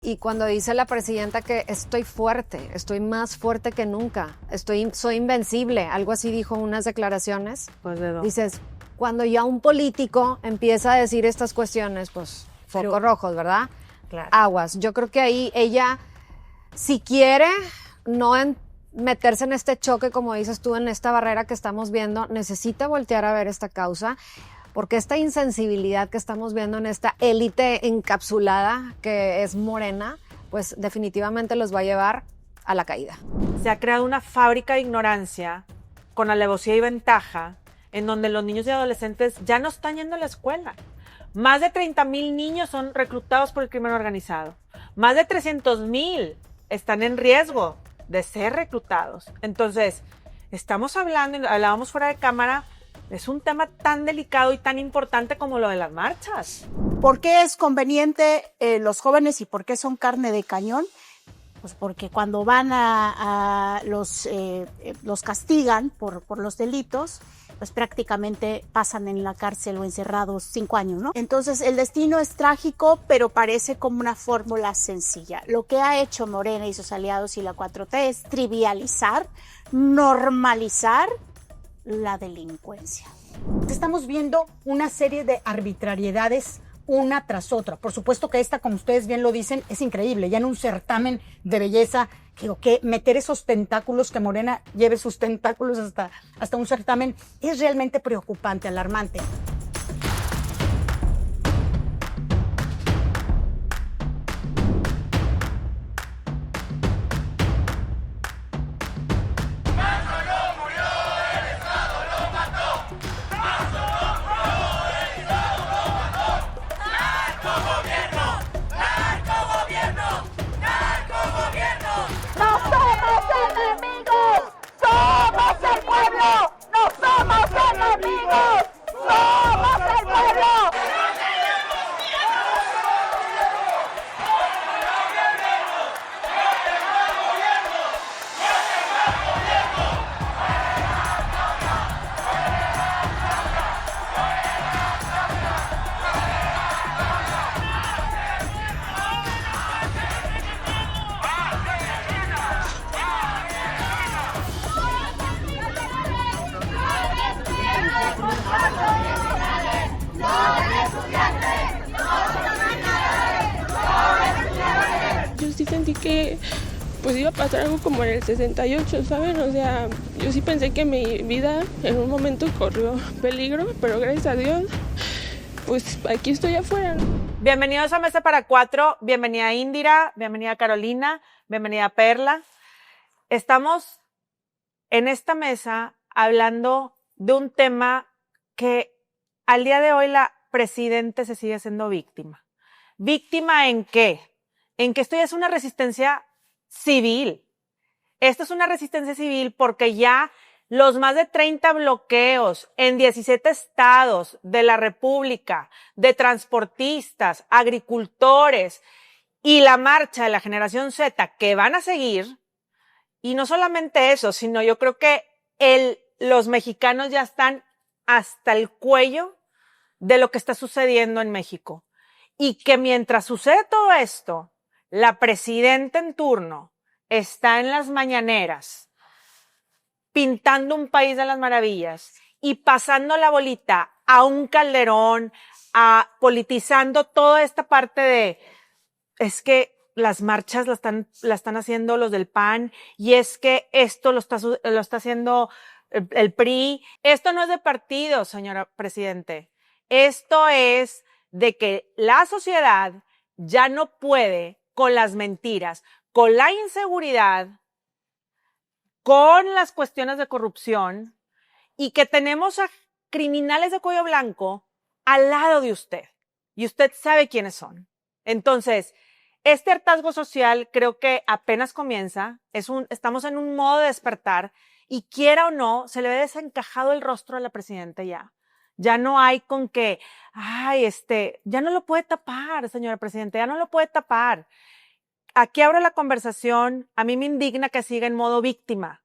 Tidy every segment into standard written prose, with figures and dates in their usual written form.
Y cuando dice la presidenta que estoy fuerte, estoy más fuerte que nunca, soy invencible, algo así dijo en unas declaraciones. Pues de dos. Dices, cuando ya un político empieza a decir estas cuestiones, pues focos rojos, ¿verdad? Claro. Aguas. Yo creo que ahí ella, si quiere no meterse en este choque, como dices tú, en esta barrera que estamos viendo, necesita voltear a ver esta causa. Porque esta insensibilidad que estamos viendo en esta élite encapsulada que es Morena, pues definitivamente los va a llevar a la caída. Se ha creado una fábrica de ignorancia con alevosía y ventaja en donde los niños y adolescentes ya no están yendo a la escuela. Más de 30,000 niños son reclutados por el crimen organizado. Más de 300,000 están en riesgo de ser reclutados. Entonces, estamos hablando, hablábamos fuera de cámara, es un tema tan delicado y tan importante como lo de las marchas. ¿Por qué es conveniente los jóvenes y por qué son carne de cañón? Pues porque cuando van los castigan por los delitos, pues prácticamente pasan en la cárcel o encerrados 5 años, ¿no? Entonces el destino es trágico, pero parece como una fórmula sencilla. Lo que ha hecho Morena y sus aliados y la 4T es trivializar, normalizar la delincuencia. Estamos viendo una serie de arbitrariedades una tras otra. Por supuesto que esta, como ustedes bien lo dicen, es increíble. Ya en un certamen de belleza, que meter esos tentáculos, que Morena lleve sus tentáculos hasta un certamen, es realmente preocupante, alarmante. Yo sí sentí que pues iba a pasar algo como en el 68, ¿saben? O sea, yo sí pensé que mi vida en un momento corrió peligro, pero gracias a Dios, pues aquí estoy afuera. Bienvenidos a Mesa para Cuatro, bienvenida Indira, bienvenida Carolina, bienvenida Perla. Estamos en esta mesa hablando de un tema que al día de hoy la presidenta se sigue siendo víctima. ¿Víctima en qué? En que esto ya es una resistencia civil. Esto es una resistencia civil porque ya los más de 30 bloqueos en 17 estados de la República, de transportistas, agricultores y la marcha de la generación Z que van a seguir, y no solamente eso, sino yo creo que los mexicanos ya están hasta el cuello de lo que está sucediendo en México. Y que mientras sucede todo esto, la presidenta en turno está en las mañaneras pintando un país de las maravillas y pasando la bolita a un Calderón, politizando toda esta parte de, es que las marchas la están haciendo los del PAN y es que esto lo está haciendo el PRI. Esto no es de partido, señora presidente. Esto es de que la sociedad ya no puede con las mentiras, con la inseguridad, con las cuestiones de corrupción y que tenemos a criminales de cuello blanco al lado de usted. Y usted sabe quiénes son. Entonces, este hartazgo social creo que apenas comienza. Estamos en un modo de despertar y quiera o no, se le ve desencajado el rostro a la presidenta ya. Ya no hay con que, ya no lo puede tapar, señora presidenta, ya no lo puede tapar. Aquí abro la conversación. A mí me indigna que siga en modo víctima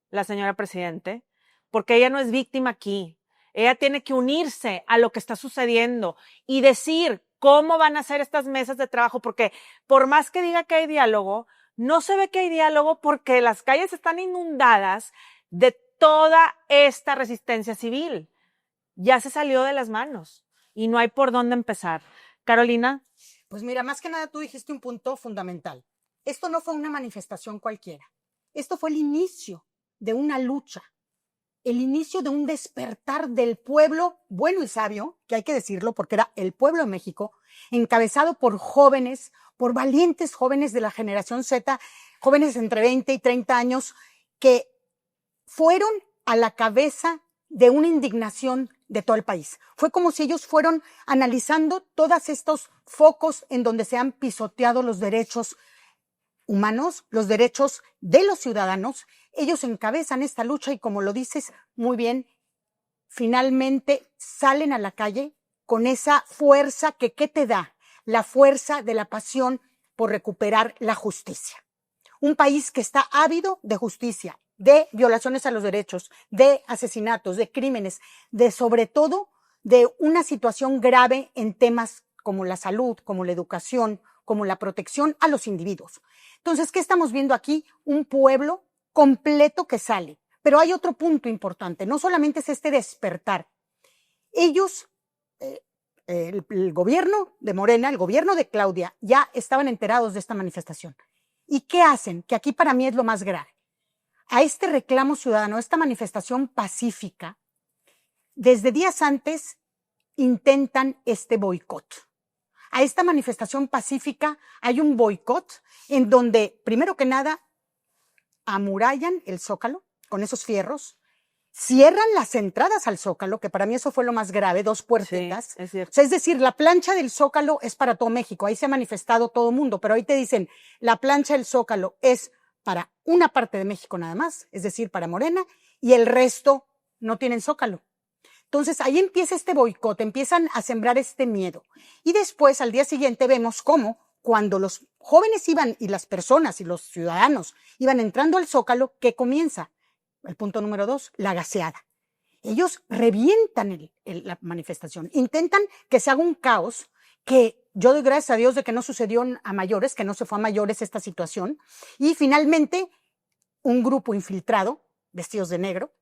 la señora presidente, porque ella no es víctima aquí. Ella tiene que unirse a lo que está sucediendo y decir ¿Cómo van a ser estas mesas de trabajo? Porque por más que diga que hay diálogo, no se ve que hay diálogo porque las calles están inundadas de toda esta resistencia civil. Ya se salió de las manos y no hay por dónde empezar. Carolina. Pues mira, más que nada tú dijiste un punto fundamental. Esto no fue una manifestación cualquiera. Esto fue el inicio de una lucha, el inicio de un despertar del pueblo bueno y sabio, que hay que decirlo porque era el pueblo de México, encabezado por jóvenes, por valientes jóvenes de la generación Z, jóvenes entre 20 y 30 años, que fueron a la cabeza de una indignación de todo el país. Fue como si ellos fueron analizando todos estos focos en donde se han pisoteado los derechos humanos, los derechos de los ciudadanos. Ellos encabezan esta lucha y, como lo dices muy bien, finalmente salen a la calle con esa fuerza que ¿qué te da? La fuerza de la pasión por recuperar la justicia. Un país que está ávido de justicia, de violaciones a los derechos, de asesinatos, de crímenes, de sobre todo de una situación grave en temas como la salud, como la educación, como la protección a los individuos. Entonces, ¿qué estamos viendo aquí? Un pueblo completo que sale. Pero hay otro punto importante, no solamente es este despertar. Ellos, el gobierno de Morena, el gobierno de Claudia, ya estaban enterados de esta manifestación. ¿Y qué hacen? Que aquí para mí es lo más grave. A este reclamo ciudadano, a esta manifestación pacífica, desde días antes intentan este boicot. A esta manifestación pacífica hay un boicot en donde, primero que nada, amurallan el Zócalo con esos fierros, cierran las entradas al Zócalo, que para mí eso fue lo más grave, 2 puertitas. Sí, es cierto. O sea, es decir, la plancha del Zócalo es para todo México, ahí se ha manifestado todo el mundo, pero ahí te dicen, la plancha del Zócalo es para una parte de México nada más, es decir, para Morena, y el resto no tienen Zócalo. Entonces, ahí empieza este boicot, empiezan a sembrar este miedo. Y después, al día siguiente, vemos cómo cuando los jóvenes iban y las personas y los ciudadanos iban entrando al Zócalo, ¿qué comienza? El punto número 2, la gaseada. Ellos revientan la manifestación, intentan que se haga un caos, que yo doy gracias a Dios de que no sucedió a mayores, que no se fue a mayores esta situación, y finalmente un grupo infiltrado, vestidos de negro,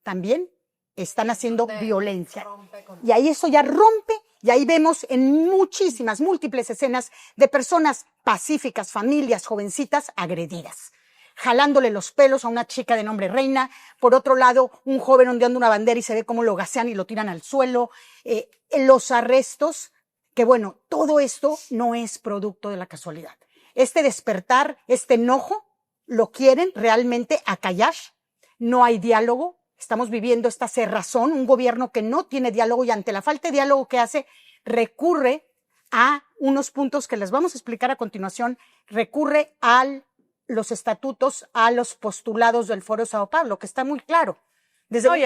también están haciendo violencia. Y ahí eso ya rompe, y ahí vemos en muchísimas, múltiples escenas de personas pacíficas, familias, jovencitas agredidas, jalándole los pelos a una chica de nombre Reina. Por otro lado, un joven ondeando una bandera y se ve cómo lo gasean y lo tiran al suelo. Los arrestos, que bueno, todo esto no es producto de la casualidad. Este despertar, este enojo, lo quieren realmente acallar. No hay diálogo. Estamos viviendo esta cerrazón, un gobierno que no tiene diálogo y ante la falta de diálogo que hace, recurre a unos puntos que les vamos a explicar a continuación, recurre a los estatutos, a los postulados del Foro Sao Paulo, que está muy claro. No, y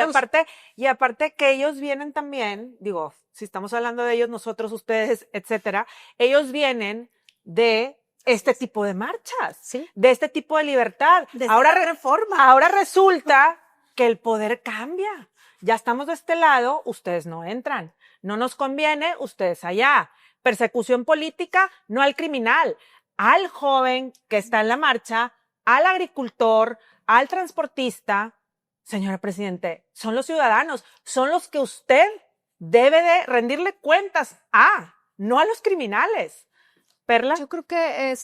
aparte que ellos vienen también, digo, si estamos hablando de ellos, nosotros, ustedes, etcétera, ellos vienen de este tipo de marchas, ¿sí? De este tipo de libertad. Ahora reforma. Ahora resulta que el poder cambia. Ya estamos de este lado, ustedes no entran. No nos conviene, ustedes allá. Persecución política, no al criminal, al joven que está en la marcha, al agricultor, al transportista. Señora Presidente, son los ciudadanos, son los que usted debe de rendirle cuentas no a los criminales. Perla. Yo creo que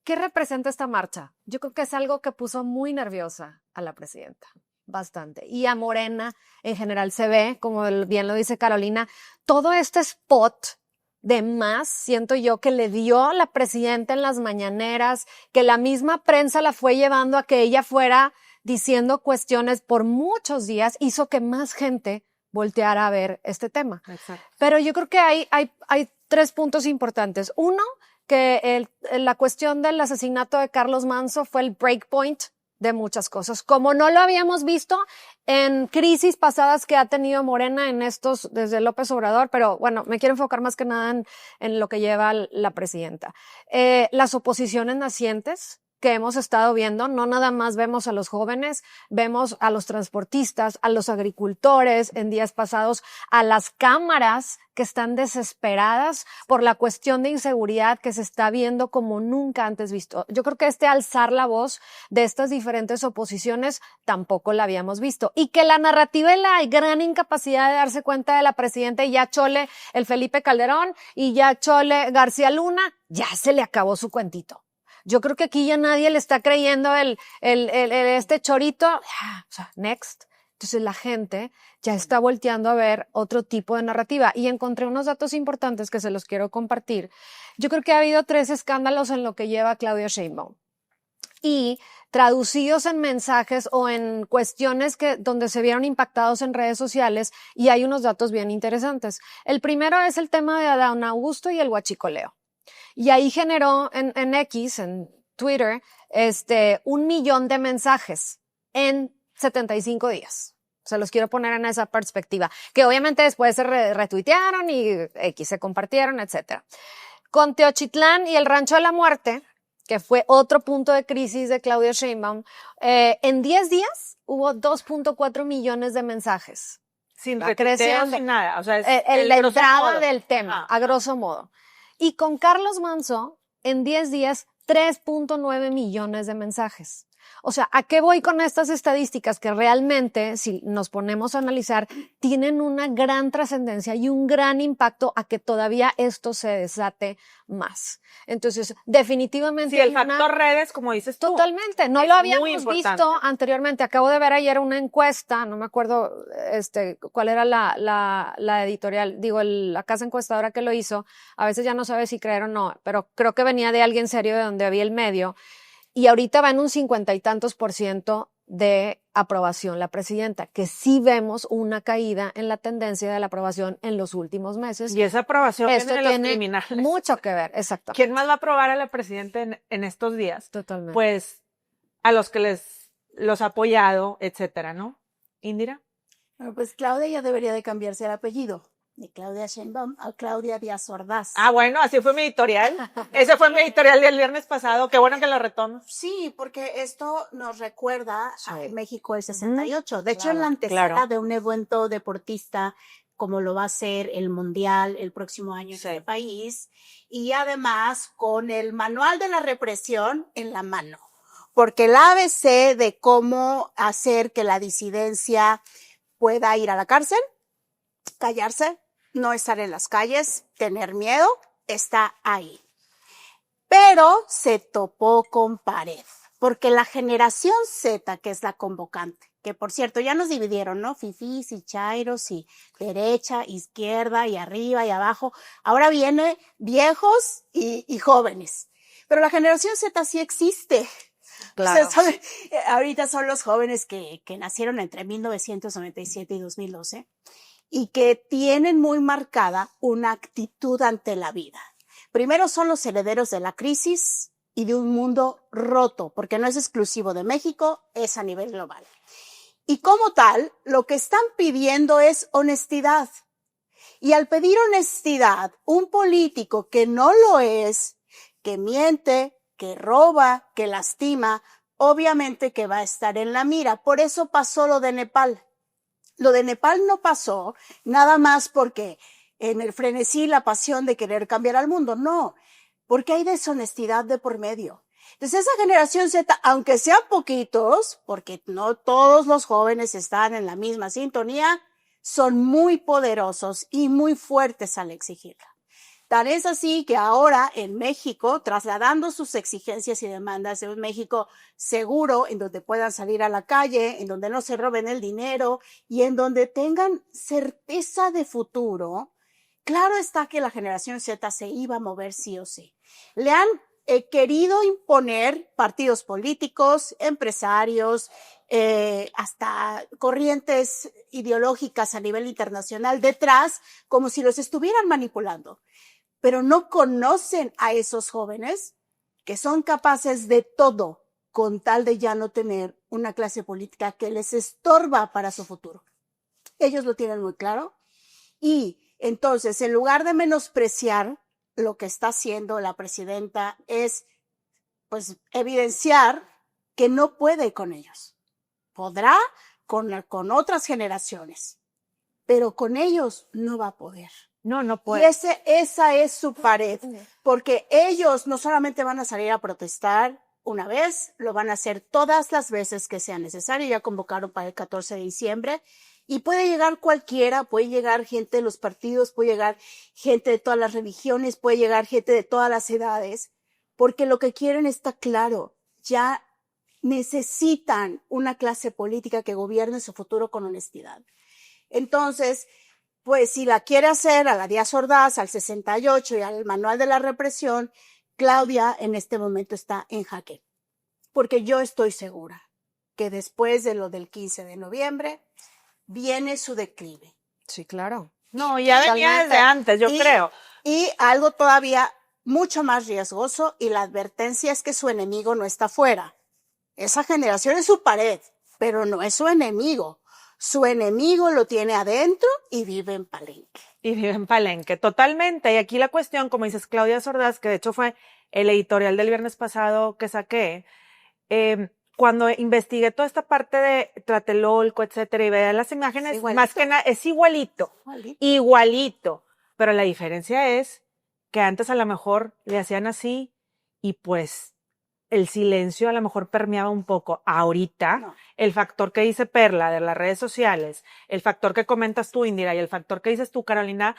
¿qué representa esta marcha? Yo creo que es algo que puso muy nerviosa a la presidenta, bastante. Y a Morena en general se ve, como bien lo dice Carolina, todo este spot de más, siento yo, que le dio la presidenta en las mañaneras, que la misma prensa la fue llevando a que ella fuera diciendo cuestiones por muchos días, hizo que más gente volteara a ver este tema. Exacto. Pero yo creo que hay 3 puntos importantes. Uno, que la cuestión del asesinato de Carlos Manzo fue el breakpoint de muchas cosas, como no lo habíamos visto en crisis pasadas que ha tenido Morena desde López Obrador, pero bueno, me quiero enfocar más que nada en lo que lleva la presidenta. Las oposiciones nacientes, que hemos estado viendo. No nada más vemos a los jóvenes, vemos a los transportistas, a los agricultores, en días pasados a las cámaras que están desesperadas por la cuestión de inseguridad que se está viendo como nunca antes visto. Yo creo que alzar la voz de estas diferentes oposiciones tampoco la habíamos visto. Y que la narrativa y la gran incapacidad de darse cuenta de la presidenta y ya chole el Felipe Calderón y ya chole García Luna, ya se le acabó su cuentito. Yo creo que aquí ya nadie le está creyendo este chorito. O sea, next. Entonces la gente ya está volteando a ver otro tipo de narrativa. Y encontré unos datos importantes que se los quiero compartir. Yo creo que ha habido 3 escándalos en lo que lleva Claudia Sheinbaum. Y traducidos en mensajes o en cuestiones donde se vieron impactados en redes sociales, y hay unos datos bien interesantes. El primero es el tema de Adán Augusto y el huachicoleo. Y ahí generó en X, en Twitter, 1 millón de mensajes en 75 días. Se los quiero poner en esa perspectiva, que obviamente después se retuitearon y X se compartieron, etcétera. Con Teochitlán y el Rancho de la Muerte, que fue otro punto de crisis de Claudia Sheinbaum, en 10 días hubo 2.4 millones de mensajes. Sin retuiteo, sin nada. O sea, es la entrada del tema, a grosso modo. Y con Carlos Manzo, en 10 días, 3.9 millones de mensajes. O sea, ¿a qué voy con estas estadísticas? Que realmente, si nos ponemos a analizar, tienen una gran trascendencia y un gran impacto a que todavía esto se desate más. Entonces, definitivamente... Sí, el factor redes, como dices tú. Totalmente. No lo habíamos visto anteriormente. Acabo de ver ayer una encuesta, no me acuerdo cuál era la editorial, la casa encuestadora que lo hizo. A veces ya no sabe si creer o no, pero creo que venía de alguien serio de donde había el medio. Y ahorita va en un 50 y tantos % de aprobación la presidenta, que sí vemos una caída en la tendencia de la aprobación en los últimos meses. Y esa aprobación viene de los criminales. Mucho que ver, exacto. ¿Quién más va a aprobar a la presidenta en estos días? Totalmente. Pues a los que los ha apoyado, etcétera, ¿no? ¿Indira? Bueno, pues Claudia ya debería de cambiarse el apellido. De Claudia Sheinbaum a Claudia Díaz Ordaz. Ah, bueno, así fue mi editorial. Ese fue mi editorial del viernes pasado. Qué bueno que lo retomo. Sí, porque esto nos recuerda a México del 68. De hecho, en la antesala de un evento deportista, como lo va a ser el Mundial el próximo año en el país, y además con el manual de la represión en la mano. Porque el ABC de cómo hacer que la disidencia pueda ir a la cárcel, callarse, no estar en las calles, tener miedo, está ahí. Pero se topó con pared, porque la generación Z, que es la convocante, que por cierto ya nos dividieron, ¿no? Fifís y chairos y derecha, izquierda y arriba y abajo. Ahora viene viejos y jóvenes. Pero la generación Z sí existe. Claro. O sea, ahorita son los jóvenes que nacieron entre 1997 y 2012. Y que tienen muy marcada una actitud ante la vida. Primero son los herederos de la crisis y de un mundo roto, porque no es exclusivo de México, es a nivel global. Y como tal, lo que están pidiendo es honestidad. Y al pedir honestidad, un político que no lo es, que miente, que roba, que lastima, obviamente que va a estar en la mira. Por eso pasó lo de Nepal. Lo de Nepal no pasó nada más porque en el frenesí, la pasión de querer cambiar al mundo, no, porque hay deshonestidad de por medio. Entonces esa generación Z, aunque sean poquitos, porque no todos los jóvenes están en la misma sintonía, son muy poderosos y muy fuertes al exigirla. Tan es así que ahora en México, trasladando sus exigencias y demandas de un México seguro, en donde puedan salir a la calle, en donde no se roben el dinero y en donde tengan certeza de futuro, claro está que la generación Z se iba a mover sí o sí. Le han querido imponer partidos políticos, empresarios, hasta corrientes ideológicas a nivel internacional detrás, como si los estuvieran manipulando. Pero no conocen a esos jóvenes que son capaces de todo con tal de ya no tener una clase política que les estorba para su futuro. Ellos lo tienen muy claro y entonces, en lugar de menospreciar lo que está haciendo la presidenta, es pues evidenciar que no puede con ellos. Podrá con otras generaciones, pero con ellos no va a poder. No Y puede. esa es su pared, porque ellos no solamente van a salir a protestar una vez, lo van a hacer todas las veces que sea necesario. Ya convocaron para el 14 de diciembre y puede llegar cualquiera, puede llegar gente de los partidos, puede llegar gente de todas las religiones, puede llegar gente de todas las edades, porque lo que quieren está claro, ya necesitan una clase política que gobierne su futuro con honestidad. Entonces, pues si la quiere hacer a la Díaz Ordaz, al 68 y al manual de la represión, Claudia en este momento está en jaque. Porque yo estoy segura que después de lo del 15 de noviembre viene su declive. Sí, claro. No, ya venía Totalmente. desde antes, yo creo. Y algo todavía mucho más riesgoso, y la advertencia es que su enemigo no está afuera. Esa generación es su pared, pero no es su enemigo. Su enemigo lo tiene adentro y vive en Palenque. Y vive en Palenque, totalmente. Y aquí la cuestión, como dices, Claudia Ordaz, que de hecho fue el editorial del viernes pasado que saqué, cuando investigué toda esta parte de Tlatelolco, etcétera, y veía las imágenes, Igualito. más que nada, es igualito. Pero la diferencia es que antes a lo mejor le hacían así y pues el silencio a lo mejor permeaba un poco. Ahorita, No. el factor que dice Perla de las redes sociales, el factor que comentas tú, Indira, y el factor que dices tú, Carolina,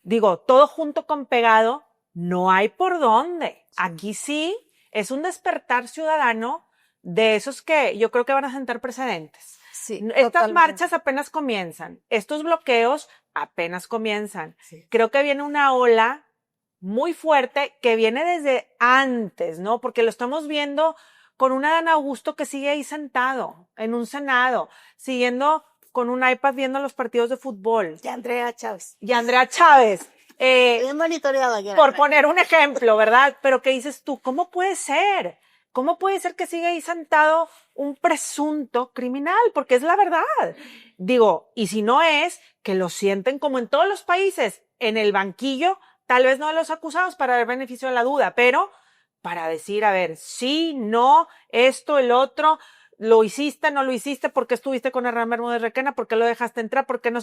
digo, todo junto con pegado, no hay por dónde. Aquí sí es un despertar ciudadano de esos que yo creo que van a sentar precedentes. Sí, Estas totalmente. marchas apenas comienzan, estos bloqueos apenas comienzan. Sí. Creo que viene una ola muy fuerte que viene desde antes, ¿no? Porque lo estamos viendo con un Adán Augusto que sigue ahí sentado en un Senado, siguiendo con un iPad viendo los partidos de fútbol. Y Andrea Chávez. Y Andrea Chávez, Bien monitoreado aquí. por poner un ejemplo, ¿verdad? Pero ¿qué dices tú? ¿Cómo puede ser? ¿Cómo puede ser que siga ahí sentado un presunto criminal? Porque es la verdad. Digo, y si no es, que lo sienten como en todos los países, en el banquillo, tal vez no de los acusados para dar beneficio de la duda, pero para decir, a ver, sí, no, esto, el otro, lo hiciste, no lo hiciste, ¿por qué estuviste con Hernán Bermúdez Requena? ¿Por qué lo dejaste entrar? ¿Por qué no?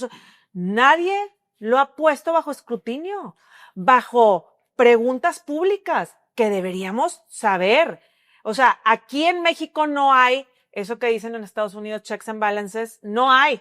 Nadie lo ha puesto bajo escrutinio, bajo preguntas públicas que deberíamos saber. O sea, aquí en México no hay eso que dicen en Estados Unidos, checks and balances, no hay.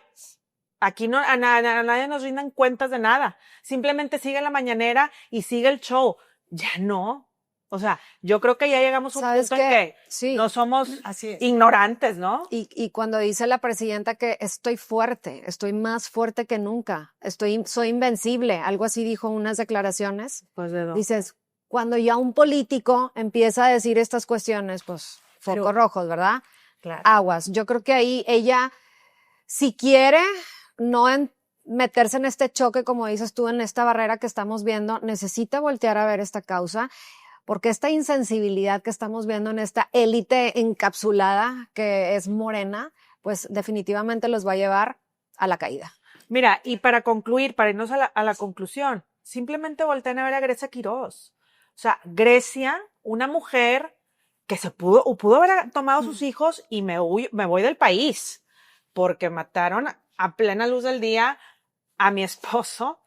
Aquí no, a nadie nos rindan cuentas de nada. Simplemente sigue la mañanera y sigue el show. Ya no. O sea, yo creo que ya llegamos a un ¿Sabes punto en qué? que Sí. no somos Así es. ignorantes, ¿no? Y cuando dice la presidenta que estoy fuerte, estoy más fuerte que nunca, soy invencible, algo así dijo en unas declaraciones. Pues de Dices, cuando ya un político empieza a decir estas cuestiones, pues focos rojos, ¿verdad? Claro. Aguas. Yo creo que ahí ella, si quiere no meterse en este choque, como dices tú, en esta barrera que estamos viendo, necesita voltear a ver esta causa, porque esta insensibilidad que estamos viendo en esta élite encapsulada que es Morena, pues definitivamente los va a llevar a la caída. Mira, y para concluir, para irnos a la conclusión, simplemente volteen a ver a Grecia Quirós. O sea, Grecia, una mujer que pudo haber tomado sus hijos y me voy del país, porque mataron a plena luz del día a mi esposo,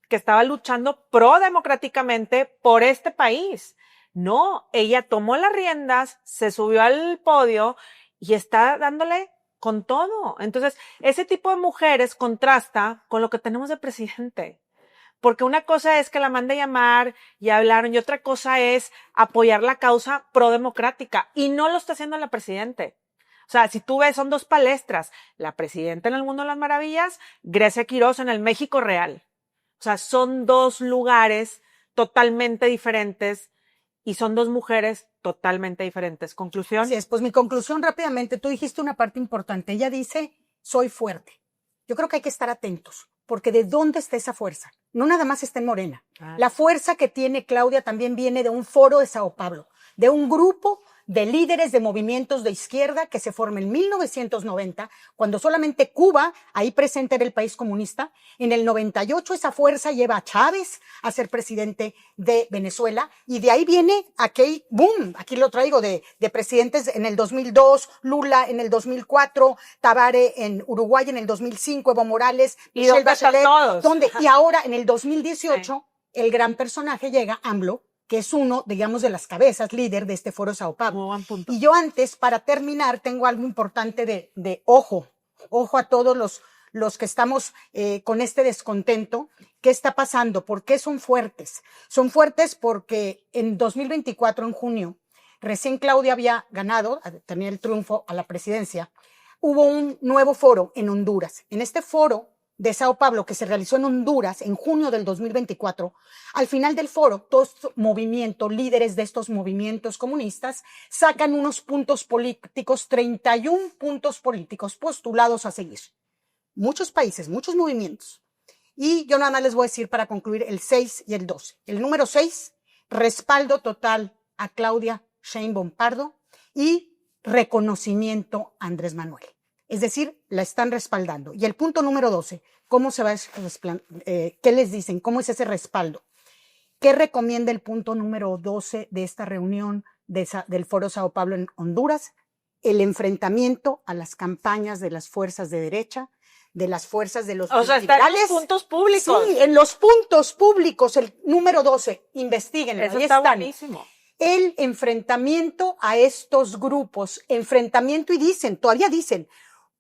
que estaba luchando democráticamente por este país. No, ella tomó las riendas, se subió al podio y está dándole con todo. Entonces, ese tipo de mujeres contrasta con lo que tenemos de presidente. Porque una cosa es que la mande llamar y hablaron, y otra cosa es apoyar la causa prodemocrática. Y no lo está haciendo la presidente. O sea, si tú ves, son dos palestras. La presidenta en el Mundo de las Maravillas, Grecia Quirós en el México Real. O sea, son dos lugares totalmente diferentes y son dos mujeres totalmente diferentes. ¿Conclusión? Así es, pues mi conclusión rápidamente, tú dijiste una parte importante. Ella dice, soy fuerte. Yo creo que hay que estar atentos, porque ¿de dónde está esa fuerza? No nada más está en Morena. La fuerza que tiene Claudia también viene de un foro de Sao Paulo, de un grupo de líderes de movimientos de izquierda que se forma en 1990, cuando solamente Cuba, ahí presente era el país comunista. En el 98 esa fuerza lleva a Chávez a ser presidente de Venezuela, y de ahí viene aquel boom, aquí lo traigo, de presidentes en el 2002, Lula en el 2004, Tabare en Uruguay en el 2005, Evo Morales, ¿Y Michelle dónde están Bachelet, todos? ¿dónde? Y ahora en el 2018, el gran personaje llega, AMLO, que es uno, digamos, de las cabezas, líder de este Foro Sao Paulo. Muy buen punto. Y yo antes, para terminar, tengo algo importante de ojo a todos los que estamos con este descontento. ¿Qué está pasando? ¿Por qué son fuertes? Son fuertes porque en 2024, en junio, recién Claudia había ganado, tenía el triunfo a la presidencia, hubo un nuevo foro en Honduras. En este foro de Sao Paulo, que se realizó en Honduras en junio del 2024, al final del foro, todos movimientos, líderes de estos movimientos comunistas, sacan unos puntos políticos, 31 puntos políticos postulados a seguir. Muchos países, muchos movimientos. Y yo nada más les voy a decir para concluir el 6 y el 12. El número 6, respaldo total a Claudia Sheinbaum Pardo y reconocimiento a Andrés Manuel. Es decir, la están respaldando. Y el punto número 12, ¿cómo se va qué les dicen? ¿Cómo es ese respaldo? ¿Qué recomienda el punto número 12 de esta reunión del Foro Sao Paulo en Honduras? El enfrentamiento a las campañas de las fuerzas de derecha, de las fuerzas de los liberales. O sea, están en los puntos públicos. Sí, en los puntos públicos, el número 12, investiguenlo. Eso ahí está están. buenísimo. El enfrentamiento a estos grupos, enfrentamiento, y todavía dicen,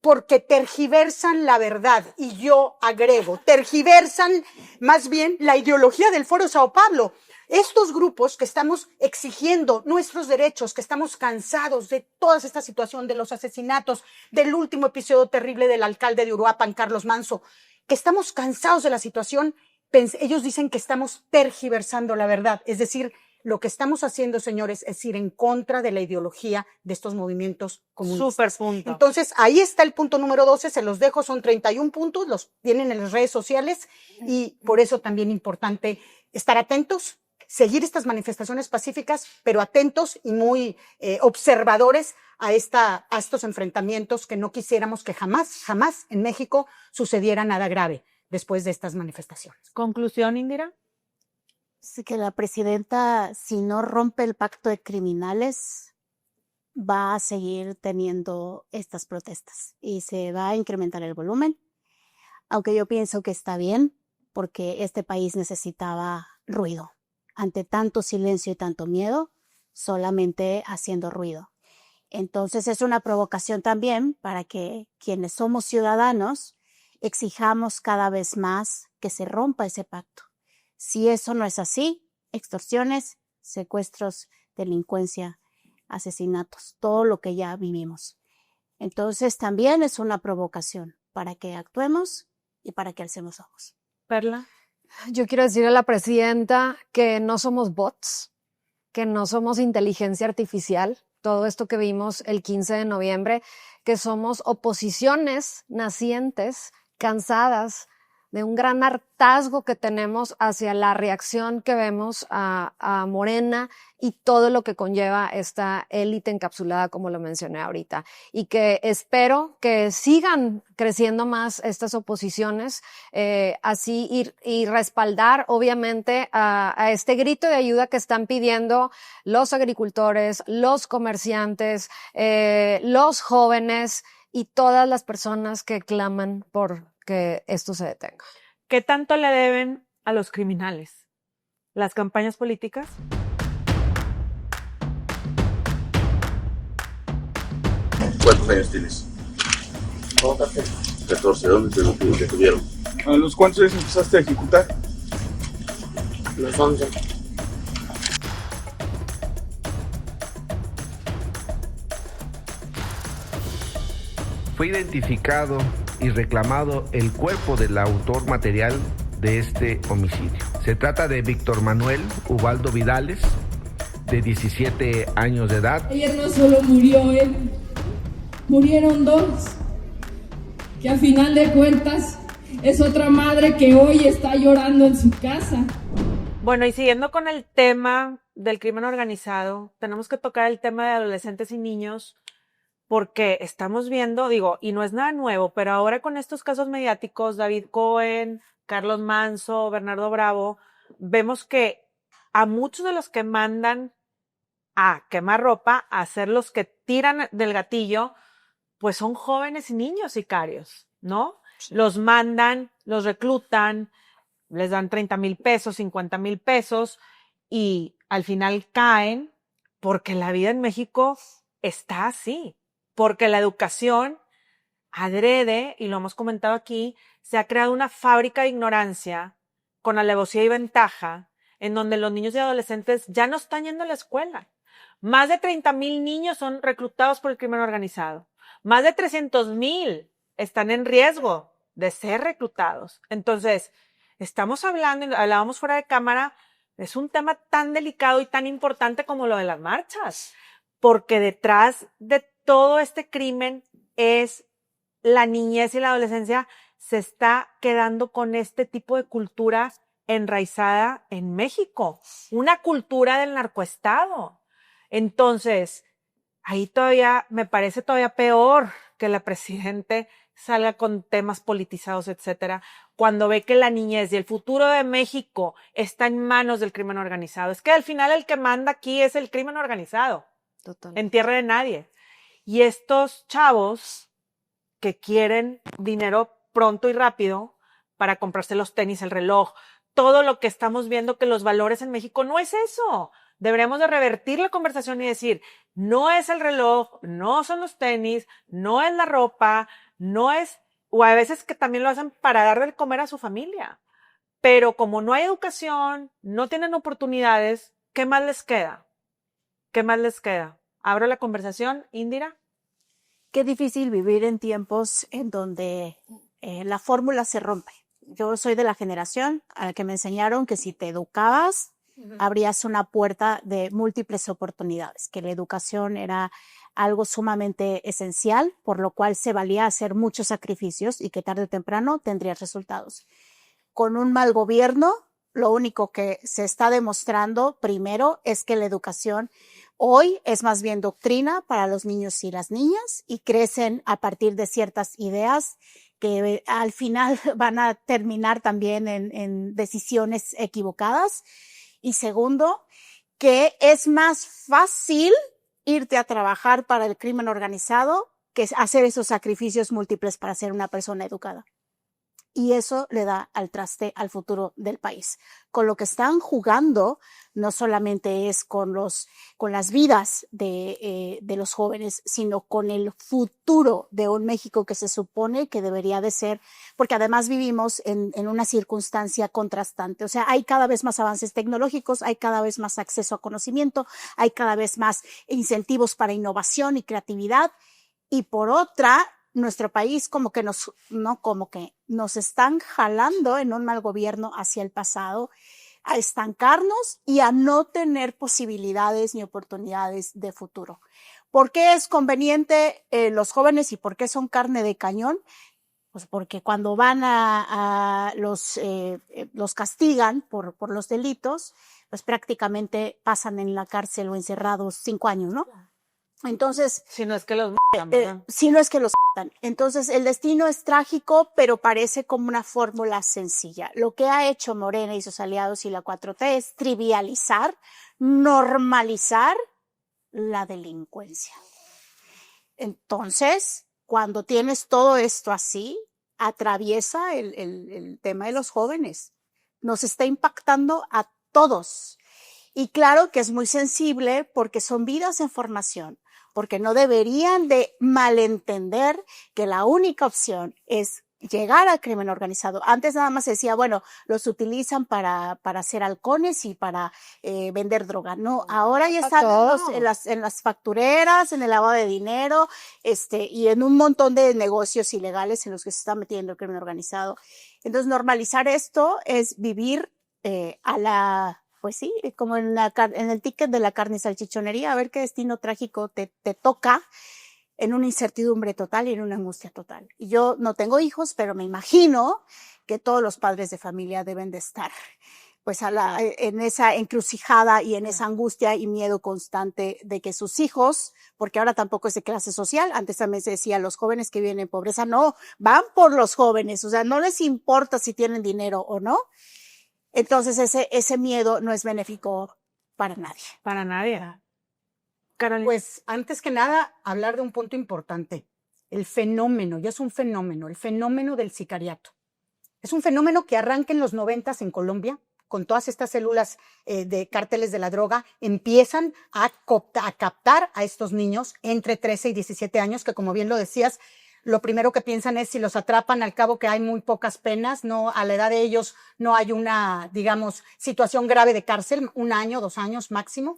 porque tergiversan la verdad. Y yo agrego, tergiversan más bien la ideología del Foro Sao Paulo. Estos grupos que estamos exigiendo nuestros derechos, que estamos cansados de toda esta situación, de los asesinatos, del último episodio terrible del alcalde de Uruapan, Carlos Manso, que estamos cansados de la situación, ellos dicen que estamos tergiversando la verdad. Es decir, lo que estamos haciendo, señores, es ir en contra de la ideología de estos movimientos comunistas. Súper punto. Entonces, ahí está el punto número 12, se los dejo, son 31 puntos, los tienen en las redes sociales, y por eso también importante estar atentos, seguir estas manifestaciones pacíficas, pero atentos y muy observadores a estos enfrentamientos, que no quisiéramos que jamás en México sucediera nada grave después de estas manifestaciones. ¿Conclusión, Indira? Sí, que la presidenta, si no rompe el pacto de criminales, va a seguir teniendo estas protestas y se va a incrementar el volumen, aunque yo pienso que está bien, porque este país necesitaba ruido. Ante tanto silencio y tanto miedo, solamente haciendo ruido. Entonces es una provocación también para que quienes somos ciudadanos exijamos cada vez más que se rompa ese pacto. Si eso no es así, extorsiones, secuestros, delincuencia, asesinatos, todo lo que ya vivimos. Entonces también es una provocación para que actuemos y para que alcemos ojos. Perla. Yo quiero decirle a la presidenta que no somos bots, que no somos inteligencia artificial, todo esto que vimos el 15 de noviembre, que somos oposiciones nacientes, cansadas de un gran hartazgo que tenemos hacia la reacción que vemos a Morena y todo lo que conlleva esta élite encapsulada, como lo mencioné ahorita. Y que espero que sigan creciendo más estas oposiciones, así y respaldar, obviamente, a este grito de ayuda que están pidiendo los agricultores, los comerciantes, los jóvenes y todas las personas que claman por que esto se detenga. ¿Qué tanto le deben a los criminales? ¿Las campañas políticas? ¿Cuántos años tienes? 14. ¿Dónde te lo detuvieron? ¿A los cuántos años empezaste a ejecutar? Los 11. Fue identificado y reclamado el cuerpo del autor material de este homicidio. Se trata de Víctor Manuel Ubaldo Vidales, de 17 años de edad. Ayer no solo murió él, murieron dos, que a final de cuentas es otra madre que hoy está llorando en su casa. Bueno, y siguiendo con el tema del crimen organizado, tenemos que tocar el tema de adolescentes y niños, porque estamos viendo, digo, y no es nada nuevo, pero ahora con estos casos mediáticos, David Cohen, Carlos Manso, Bernardo Bravo, vemos que a muchos de los que mandan a quemar ropa, a ser los que tiran del gatillo, pues son jóvenes y niños sicarios, ¿no? Sí. Los mandan, los reclutan, les dan 30,000 pesos, 50,000 pesos y al final caen porque la vida en México está así, porque la educación adrede, y lo hemos comentado aquí, se ha creado una fábrica de ignorancia con alevosía y ventaja en donde los niños y adolescentes ya no están yendo a la escuela. Más de 30,000 niños son reclutados por el crimen organizado. Más de 300,000 están en riesgo de ser reclutados. Entonces, estamos hablando, hablábamos fuera de cámara, es un tema tan delicado y tan importante como lo de las marchas, porque detrás de todo este crimen es la niñez y la adolescencia se está quedando con este tipo de cultura enraizada en México, una cultura del narcoestado. Entonces, ahí todavía me parece todavía peor que la presidente salga con temas politizados, etcétera, cuando ve que la niñez y el futuro de México está en manos del crimen organizado. Es que al final el que manda aquí es el crimen organizado. Total. En tierra de nadie. Y estos chavos que quieren dinero pronto y rápido para comprarse los tenis, el reloj, todo lo que estamos viendo que los valores en México no es eso. Deberíamos de revertir la conversación y decir, no es el reloj, no son los tenis, no es la ropa, no es, o a veces que también lo hacen para dar de comer a su familia. Pero como no hay educación, no tienen oportunidades, ¿qué más les queda? ¿Qué más les queda? Abro la conversación, Indira. Qué difícil vivir en tiempos en donde la fórmula se rompe. Yo soy de la generación a la que me enseñaron que si te educabas, abrías una puerta de múltiples oportunidades, que la educación era algo sumamente esencial, por lo cual se valía hacer muchos sacrificios y que tarde o temprano tendrías resultados. Con un mal gobierno, lo único que se está demostrando primero es que la educación hoy es más bien doctrina para los niños y las niñas y crecen a partir de ciertas ideas que al final van a terminar también en decisiones equivocadas. Y segundo, que es más fácil irte a trabajar para el crimen organizado que hacer esos sacrificios múltiples para ser una persona educada. Y eso le da al traste al futuro del país. Con lo que están jugando, no solamente es con las vidas de los jóvenes, sino con el futuro de un México que se supone que debería de ser, porque además vivimos en una circunstancia contrastante. O sea, hay cada vez más avances tecnológicos, hay cada vez más acceso a conocimiento, hay cada vez más incentivos para innovación y creatividad. Y por otra, nuestro país como que nos están jalando en un mal gobierno hacia el pasado, a estancarnos y a no tener posibilidades ni oportunidades de futuro. ¿Por qué es conveniente los jóvenes y por qué son carne de cañón? Pues porque cuando van los castigan por los delitos, pues prácticamente pasan en la cárcel o encerrados 5 años, ¿no? Entonces, si no es que los matan. Si no es que los matan. Entonces, el destino es trágico, pero parece como una fórmula sencilla. Lo que ha hecho Morena y sus aliados y la 4T es trivializar, normalizar la delincuencia. Entonces, cuando tienes todo esto así, atraviesa el tema de los jóvenes. Nos está impactando a todos. Y claro que es muy sensible porque son vidas en formación, porque no deberían de malentender que la única opción es llegar al crimen organizado. Antes nada más se decía, bueno, los utilizan para hacer halcones y para vender droga. No, ahora ya están en las factureras, en el lavado de dinero, y en un montón de negocios ilegales en los que se está metiendo el crimen organizado. Entonces, normalizar esto es vivir pues sí, como en el ticket de la carne y salchichonería, a ver qué destino trágico te toca en una incertidumbre total y en una angustia total. Y yo no tengo hijos, pero me imagino que todos los padres de familia deben de estar pues en esa encrucijada y en esa angustia y miedo constante de que sus hijos, porque ahora tampoco es de clase social, antes también se decía, los jóvenes que viven en pobreza, no, van por los jóvenes, o sea, no les importa si tienen dinero o no. Entonces ese miedo no es benéfico para nadie. Para nadie. Carolina. Pues antes que nada, hablar de un punto importante. El fenómeno, ya es un fenómeno, el fenómeno del sicariato. Es un fenómeno que arranca en los 90s en Colombia, con todas estas células de cárteles de la droga, empiezan a captar a estos niños entre 13 y 17 años, que como bien lo decías, lo primero que piensan es si los atrapan, al cabo que hay muy pocas penas, no, a la edad de ellos no hay una, digamos, situación grave de cárcel, 1 año, 2 años máximo,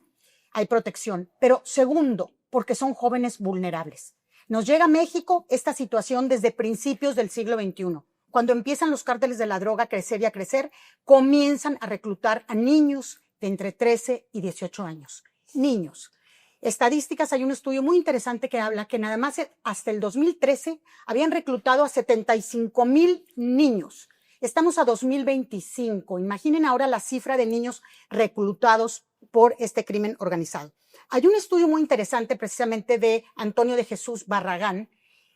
hay protección. Pero segundo, porque son jóvenes vulnerables. Nos llega a México esta situación desde principios del siglo XXI. Cuando empiezan los cárteles de la droga a crecer y a crecer, comienzan a reclutar a niños de entre 13 y 18 años. Niños. Estadísticas, hay un estudio muy interesante que habla que nada más hasta el 2013 habían reclutado a 75,000 niños. Estamos a 2025. Imaginen ahora la cifra de niños reclutados por este crimen organizado. Hay un estudio muy interesante precisamente de Antonio de Jesús Barragán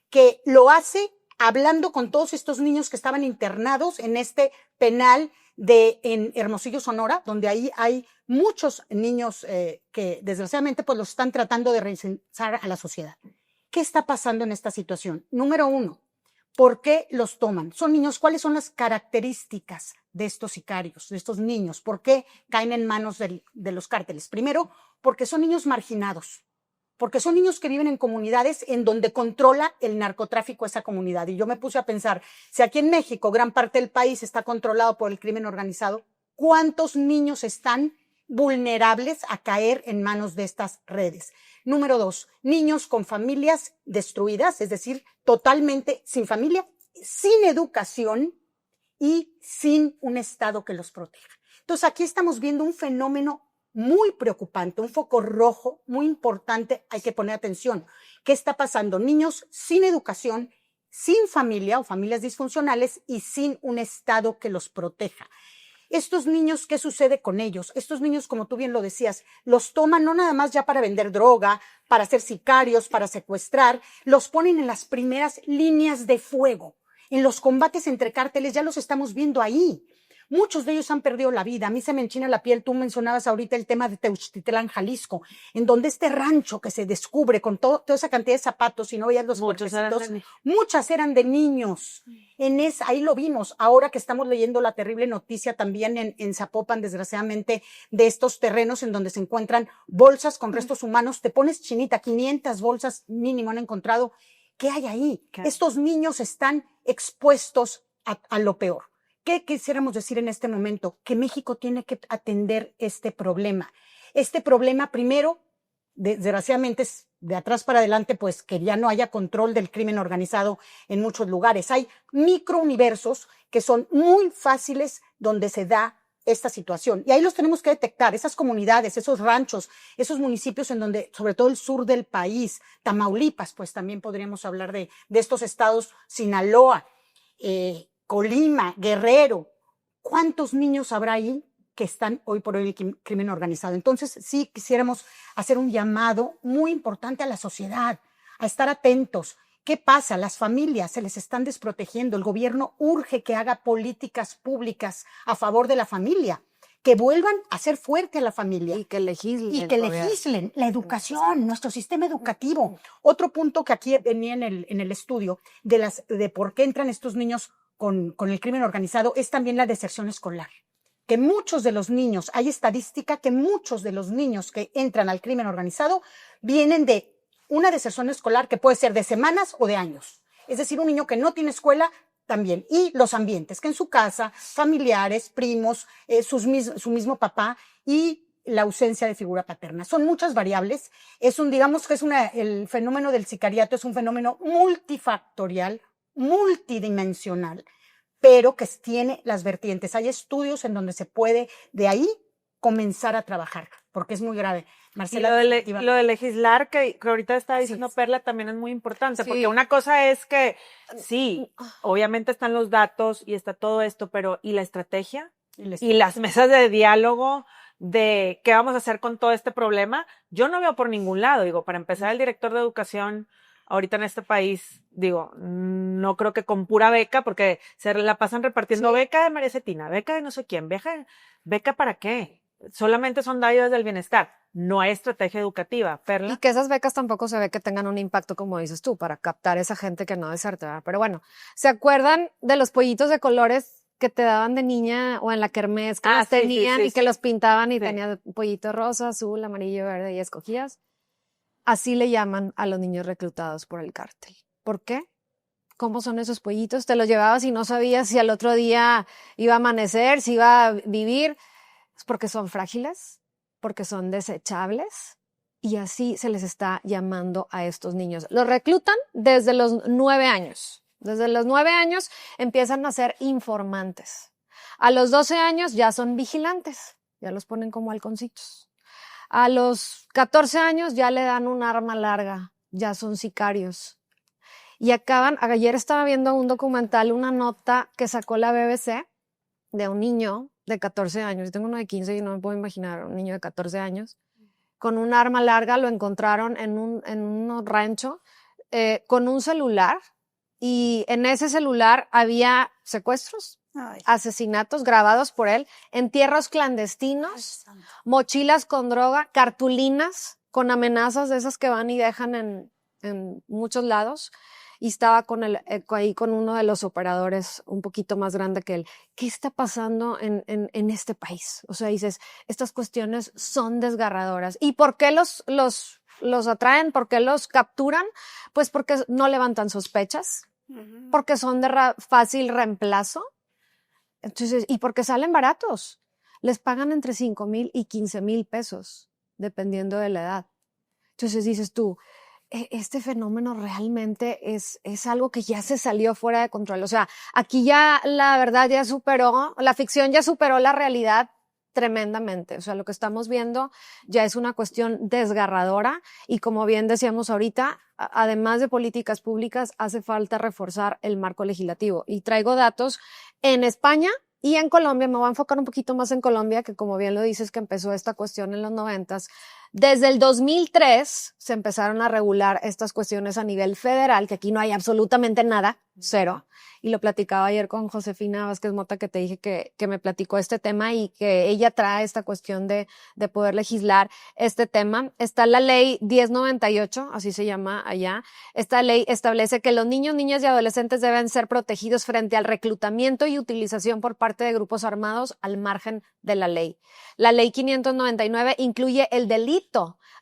que lo hace hablando con todos estos niños que estaban internados en este penal en Hermosillo, Sonora, donde ahí hay muchos niños que desgraciadamente pues los están tratando de reinsertar a la sociedad. ¿Qué está pasando en esta situación? Número 1, ¿por qué los toman? Son niños, ¿cuáles son las características de estos sicarios, de estos niños? ¿Por qué caen en manos de los cárteles? Primero, porque son niños marginados. Porque son niños que viven en comunidades en donde controla el narcotráfico esa comunidad. Y yo me puse a pensar, si aquí en México gran parte del país está controlado por el crimen organizado, ¿cuántos niños están vulnerables a caer en manos de estas redes? Número 2, niños con familias destruidas, es decir, totalmente sin familia, sin educación y sin un Estado que los proteja. Entonces aquí estamos viendo un fenómeno muy preocupante, un foco rojo muy importante, hay que poner atención. ¿Qué está pasando? Niños sin educación, sin familia o familias disfuncionales y sin un Estado que los proteja. Estos niños, ¿qué sucede con ellos? Estos niños, como tú bien lo decías, los toman no nada más ya para vender droga, para ser sicarios, para secuestrar, los ponen en las primeras líneas de fuego. En los combates entre cárteles ya los estamos viendo ahí. Muchos de ellos han perdido la vida. A mí se me enchina la piel. Tú mencionabas ahorita el tema de Teuchtitlán, Jalisco, en donde este rancho que se descubre con toda esa cantidad de zapatos, y no veías los cuerpecitos, muchas eran de niños. Ahí lo vimos. Ahora que estamos leyendo la terrible noticia también en Zapopan, desgraciadamente, de estos terrenos en donde se encuentran bolsas con restos humanos, te pones chinita, 500 bolsas mínimo han encontrado. ¿Qué hay ahí? Estos niños están expuestos a lo peor. ¿Qué quisiéramos decir en este momento? Que México tiene que atender este problema. Este problema, primero, desgraciadamente, es de atrás para adelante, pues que ya no haya control del crimen organizado en muchos lugares. Hay microuniversos que son muy fáciles donde se da esta situación. Y ahí los tenemos que detectar, esas comunidades, esos ranchos, esos municipios en donde, sobre todo el sur del país, Tamaulipas, pues también podríamos hablar de estos estados, Sinaloa, Colima, Guerrero. ¿Cuántos niños habrá ahí que están hoy por hoy en crimen organizado? Entonces, sí quisiéramos hacer un llamado muy importante a la sociedad, a estar atentos. ¿Qué pasa? Las familias se les están desprotegiendo. El gobierno urge que haga políticas públicas a favor de la familia, que vuelvan a ser fuerte a la familia. Y que legislen. Y que legislen la educación, nuestro sistema educativo. Otro punto que aquí venía en el estudio de por qué entran estos niños con el crimen organizado es también la deserción escolar. Que muchos de los niños, hay estadística que muchos de los niños que entran al crimen organizado vienen de una deserción escolar que puede ser de semanas o de años. Es decir, un niño que no tiene escuela también. Y los ambientes, que en su casa, familiares, primos, su mismo papá y la ausencia de figura paterna. Son muchas variables. Digamos que el fenómeno del sicariato es un fenómeno multifactorial, multidimensional, pero que tiene las vertientes. Hay estudios en donde se puede de ahí comenzar a trabajar, porque es muy grave. Marcela, y lo de legislar que ahorita está diciendo Perla también es muy importante, porque una cosa es que sí, obviamente están los datos y está todo esto, pero ¿y la estrategia? y las mesas de diálogo de qué vamos a hacer con todo este problema, yo no veo por ningún lado. Digo, para empezar, el director de educación ahorita en este país, digo, no creo que con pura beca, porque se la pasan repartiendo beca de María Cetina, beca de no sé quién, beca ¿para qué? Solamente son dádivas del bienestar, no hay estrategia educativa, Perla. Y que esas becas tampoco se ve que tengan un impacto, como dices tú, para captar esa gente que no deserta, ¿verdad? Pero bueno, ¿se acuerdan de los pollitos de colores que te daban de niña o en la kermés que los tenían y que los pintaban y tenía pollito rosa, azul, amarillo, verde y escogías? Así le llaman a los niños reclutados por el cártel. ¿Por qué? ¿Cómo son esos pollitos? Te los llevabas y no sabías si al otro día iba a amanecer, si iba a vivir. Es porque son frágiles, porque son desechables y así se les está llamando a estos niños. Los reclutan desde los 9 años. Desde los 9 años empiezan a ser informantes. A los 12 años ya son vigilantes, ya los ponen como halconcitos. A los 14 años ya le dan un arma larga, ya son sicarios. Y ayer estaba viendo un documental, una nota que sacó la BBC de un niño de 14 años. Yo tengo uno de 15 y no me puedo imaginar un niño de 14 años. Con un arma larga lo encontraron en un rancho con un celular y en ese celular había secuestros, asesinatos grabados por él, entierros clandestinos, mochilas con droga, cartulinas con amenazas de esas que van y dejan en muchos lados. Y estaba ahí con uno de los operadores un poquito más grande que él. ¿Qué está pasando en este país? O sea, dices, estas cuestiones son desgarradoras. ¿Y por qué los atraen? ¿Por qué los capturan? Pues porque no levantan sospechas, porque son de fácil reemplazo. Entonces, y porque salen baratos. Les pagan entre 5,000 y 15,000 pesos, dependiendo de la edad. Entonces dices tú, este fenómeno realmente es algo que ya se salió fuera de control. O sea, aquí ya la verdad la ficción ya superó la realidad tremendamente. O sea, lo que estamos viendo ya es una cuestión desgarradora y como bien decíamos ahorita, además de políticas públicas, hace falta reforzar el marco legislativo. Y traigo datos en España y en Colombia. Me voy a enfocar un poquito más en Colombia, que como bien lo dices, que empezó esta cuestión en los 90s. Desde el 2003 se empezaron a regular estas cuestiones a nivel federal, que aquí no hay absolutamente nada, cero. Y lo platicaba ayer con Josefina Vázquez Mota, que te dije que me platicó este tema y que ella trae esta cuestión de poder legislar este tema. Está la ley 1098, así se llama allá. Esta ley establece que los niños, niñas y adolescentes deben ser protegidos frente al reclutamiento y utilización por parte de grupos armados al margen de la ley. La ley 599 incluye el delito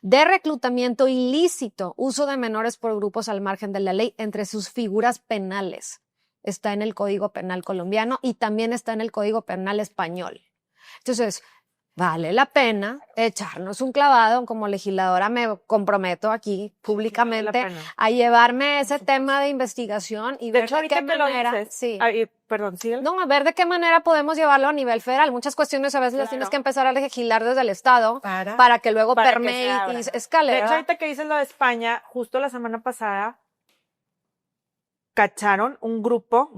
de reclutamiento ilícito, uso de menores por grupos al margen de la ley entre sus figuras penales. Está en el Código Penal colombiano y también está en el Código Penal español. Entonces, vale la pena echarnos un clavado. Como legisladora me comprometo aquí públicamente a llevarme ese tema de investigación y ver de qué manera. Perdón, ¿sí? No, a ver de qué manera podemos llevarlo a nivel federal. Muchas cuestiones a veces las tienes que empezar a legislar desde el Estado para que luego permee y escale. De hecho, ahorita que dices lo de España, justo la semana pasada cacharon un grupo,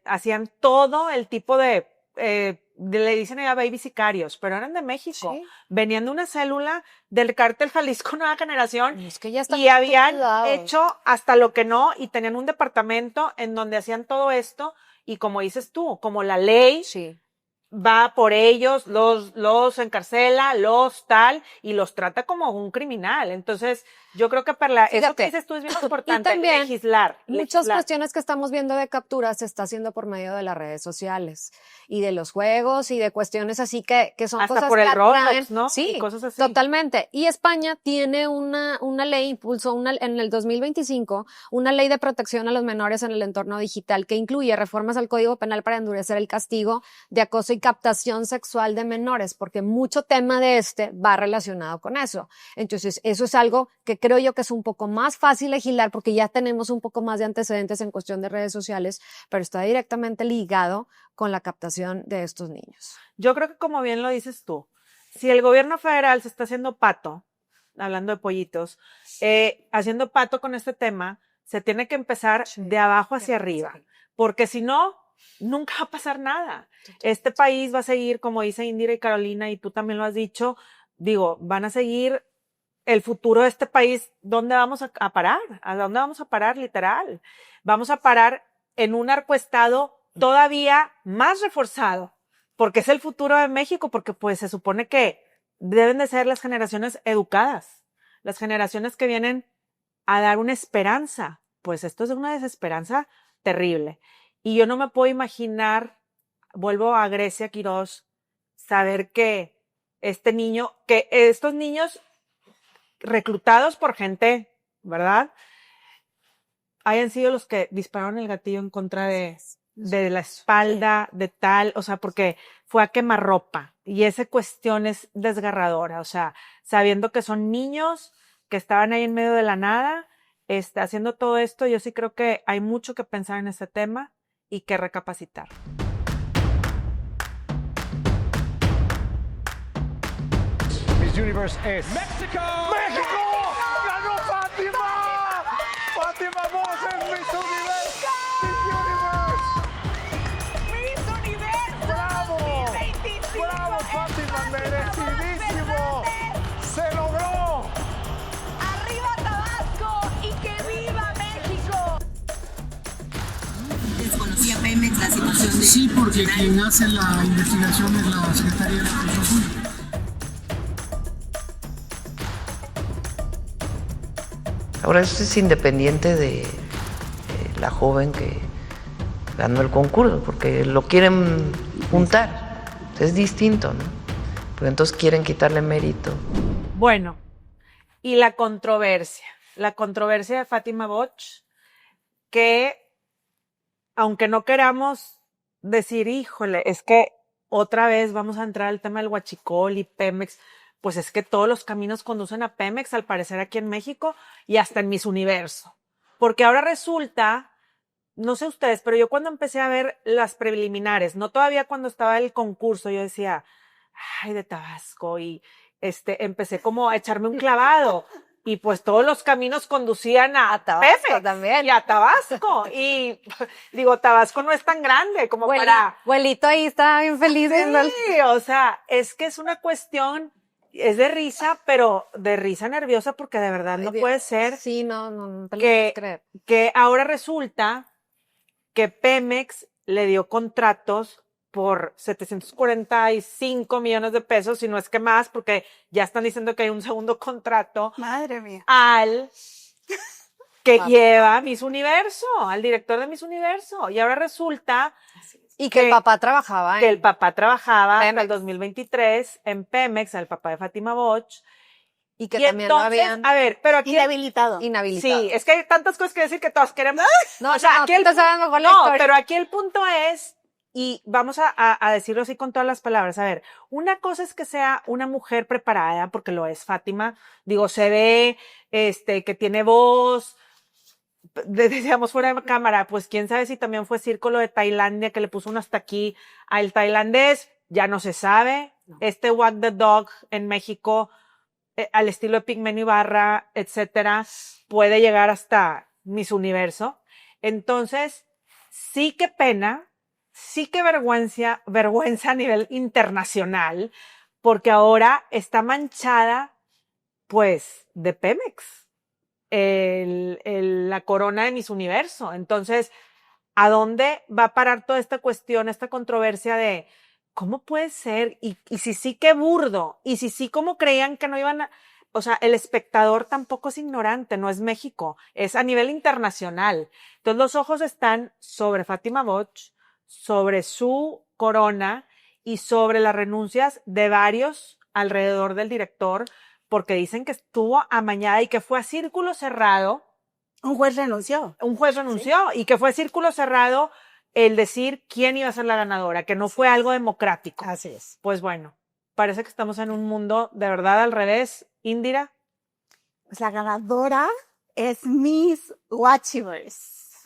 hacían todo el tipo de le dicen ya baby sicarios, pero eran de México. Sí. Venían de una célula del cártel Jalisco Nueva Generación y habían hecho hasta lo que no y tenían un departamento en donde hacían todo esto y como dices tú, como la ley va por ellos, los encarcela, y los trata como un criminal. Entonces, yo creo que eso que dices tú es bien importante, y también, legislar. Muchas cuestiones que estamos viendo de captura se está haciendo por medio de las redes sociales y de los juegos y de cuestiones así que son hasta cosas por que el Roblox, ¿no? Sí, y cosas así. Totalmente. Y España tiene una ley, impulsó en el 2025, una ley de protección a los menores en el entorno digital que incluye reformas al Código Penal para endurecer el castigo de acoso y captación sexual de menores, porque mucho tema de va relacionado con eso. Entonces, eso es algo que creo yo que es un poco más fácil legislar porque ya tenemos un poco más de antecedentes en cuestión de redes sociales, pero está directamente ligado con la captación de estos niños. Yo creo que como bien lo dices tú, si el gobierno federal se está haciendo pato, hablando de pollitos, haciendo pato con este tema, se tiene que empezar de abajo hacia arriba, porque si no, nunca va a pasar nada. Este país va a seguir, como dice Indira y Carolina, y tú también lo has dicho, digo, van a seguir el futuro de este país. ¿Dónde vamos a parar? ¿A dónde vamos a parar, literal? Vamos a parar en un narcoestado todavía más reforzado, porque es el futuro de México, porque pues se supone que deben de ser las generaciones educadas, las generaciones que vienen a dar una esperanza. Pues esto es una desesperanza terrible. Y yo no me puedo imaginar, vuelvo a Grecia Quirós, saber que estos niños reclutados por gente, ¿verdad?, hayan sido los que dispararon el gatillo en contra de la espalda, de tal, o sea, porque fue a quemarropa. Y esa cuestión es desgarradora, o sea, sabiendo que son niños que estaban ahí en medio de la nada, haciendo todo esto. Yo sí creo que hay mucho que pensar en este tema y que recapacitar. Miss Universe es ¡México! ¡México! ¡Ganó Fátima! ¡Fátima Bosch es Miss Universe! ¡Miss Universe! ¡Bravo! 2025, ¡bravo, Fátima! ¡Merecidísimo! ¡Se logró! ¡Arriba Tabasco! ¡Y que viva México! ¿Desconocía Pemex la situación de...? Sí, porque quien hace la investigación es la Secretaría de la Función Pública. Ahora eso es independiente de la joven que ganó el concurso, porque lo quieren juntar, es distinto, ¿no? Pero entonces quieren quitarle mérito. Bueno, y la controversia de Fátima Bosch, que aunque no queramos decir, híjole, es que otra vez vamos a entrar al tema del huachicol y Pemex, pues es que todos los caminos conducen a Pemex, al parecer aquí en México y hasta en Miss Universo. Porque ahora resulta, no sé ustedes, pero yo cuando empecé a ver las preliminares, no todavía cuando estaba el concurso, yo decía, ay, de Tabasco, y empecé como a echarme un clavado. Y pues todos los caminos conducían a Tabasco Pemex también. Y a Tabasco. Y digo, Tabasco no es tan grande como Abuelito ahí estaba bien feliz. Sí, o sea, es que es una cuestión... Es de risa, pero de risa nerviosa, porque de verdad no puede ser. Sí, no te lo puedes creer. Que ahora resulta que Pemex le dio contratos por 745 millones de pesos, si no es que más, porque ya están diciendo que hay un segundo contrato. Madre mía. Al que lleva Miss Universo, al director de Miss Universo. Y ahora resulta... Y que el papá trabajaba. Que el papá trabajaba hasta el 2023 en Pemex, el papá de Fátima Bosch. Y que también entonces, lo habían... A ver, pero aquí... Inhabilitado. Sí, es que hay tantas cosas que decir que todos queremos... No, o sea, aquí pero aquí el punto es, y vamos a decirlo así con todas las palabras, a ver, una cosa es que sea una mujer preparada, porque lo es Fátima, digo, se ve, que tiene voz... Decíamos fuera de cámara, pues quién sabe si también fue Círculo de Tailandia que le puso uno hasta aquí al tailandés, ya no se sabe. No. Walk the Dog en México, al estilo de Pigmenio Ibarra, etcétera, puede llegar hasta Miss Universo. Entonces, sí que pena, sí que vergüenza a nivel internacional, porque ahora está manchada, pues, de Pemex. La corona de Miss Universo. Entonces, ¿a dónde va a parar toda esta cuestión, esta controversia de cómo puede ser? Y si sí, qué burdo. Y si sí, cómo creían que no iban a... O sea, el espectador tampoco es ignorante, no es México, es a nivel internacional. Entonces, los ojos están sobre Fátima Bosch, sobre su corona y sobre las renuncias de varios alrededor del director, porque dicen que estuvo amañada y que fue a círculo cerrado. Un juez renunció. ¿Sí? Y que fue a círculo cerrado el decir quién iba a ser la ganadora, que no fue algo democrático. Así es. Pues bueno, parece que estamos en un mundo de verdad al revés. Indira. Pues la ganadora es Miss Huachiverse.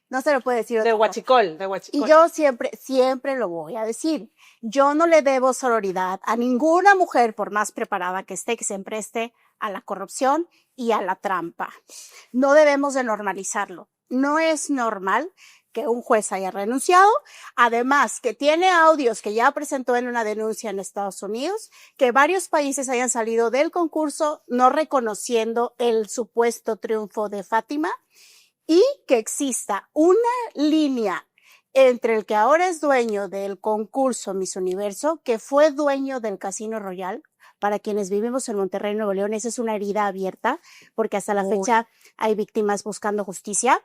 No se lo puede decir. De Huachicol. Y yo siempre lo voy a decir. Yo no le debo sororidad a ninguna mujer, por más preparada que esté, que se preste a la corrupción y a la trampa. No debemos de normalizarlo. No es normal que un juez haya renunciado, además que tiene audios que ya presentó en una denuncia en Estados Unidos, que varios países hayan salido del concurso no reconociendo el supuesto triunfo de Fátima y que exista una línea entre el que ahora es dueño del concurso Miss Universo, que fue dueño del Casino Royal. Para quienes vivimos en Monterrey, Nuevo León, esa es una herida abierta, porque hasta la fecha hay víctimas buscando justicia.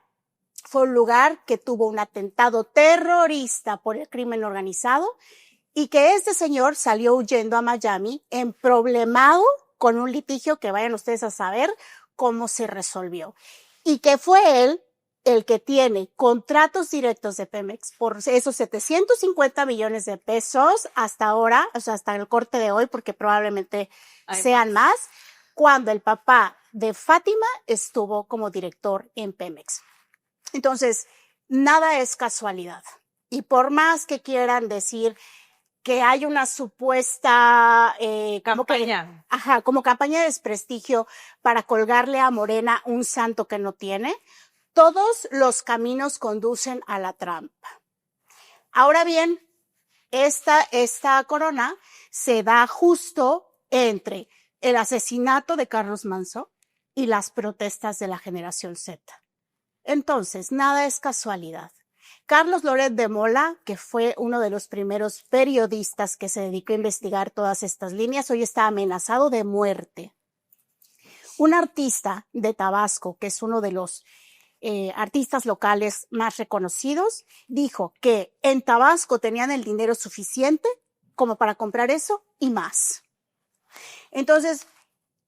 Fue un lugar que tuvo un atentado terrorista por el crimen organizado y que este señor salió huyendo a Miami emproblemado con un litigio que vayan ustedes a saber cómo se resolvió. Y que fue él el que tiene contratos directos de Pemex por esos 750 millones de pesos hasta ahora, o sea, hasta el corte de hoy, porque probablemente sean más, cuando el papá de Fátima estuvo como director en Pemex. Entonces, nada es casualidad. Y por más que quieran decir que hay una supuesta campaña. Como campaña de desprestigio para colgarle a Morena un santo que no tiene, todos los caminos conducen a la trampa. Ahora bien, esta corona se da justo entre el asesinato de Carlos Manzo y las protestas de la generación Z. Entonces, nada es casualidad. Carlos Loret de Mola, que fue uno de los primeros periodistas que se dedicó a investigar todas estas líneas, hoy está amenazado de muerte. Un artista de Tabasco, que es uno de los artistas locales más reconocidos, dijo que en Tabasco tenían el dinero suficiente como para comprar eso y más. Entonces,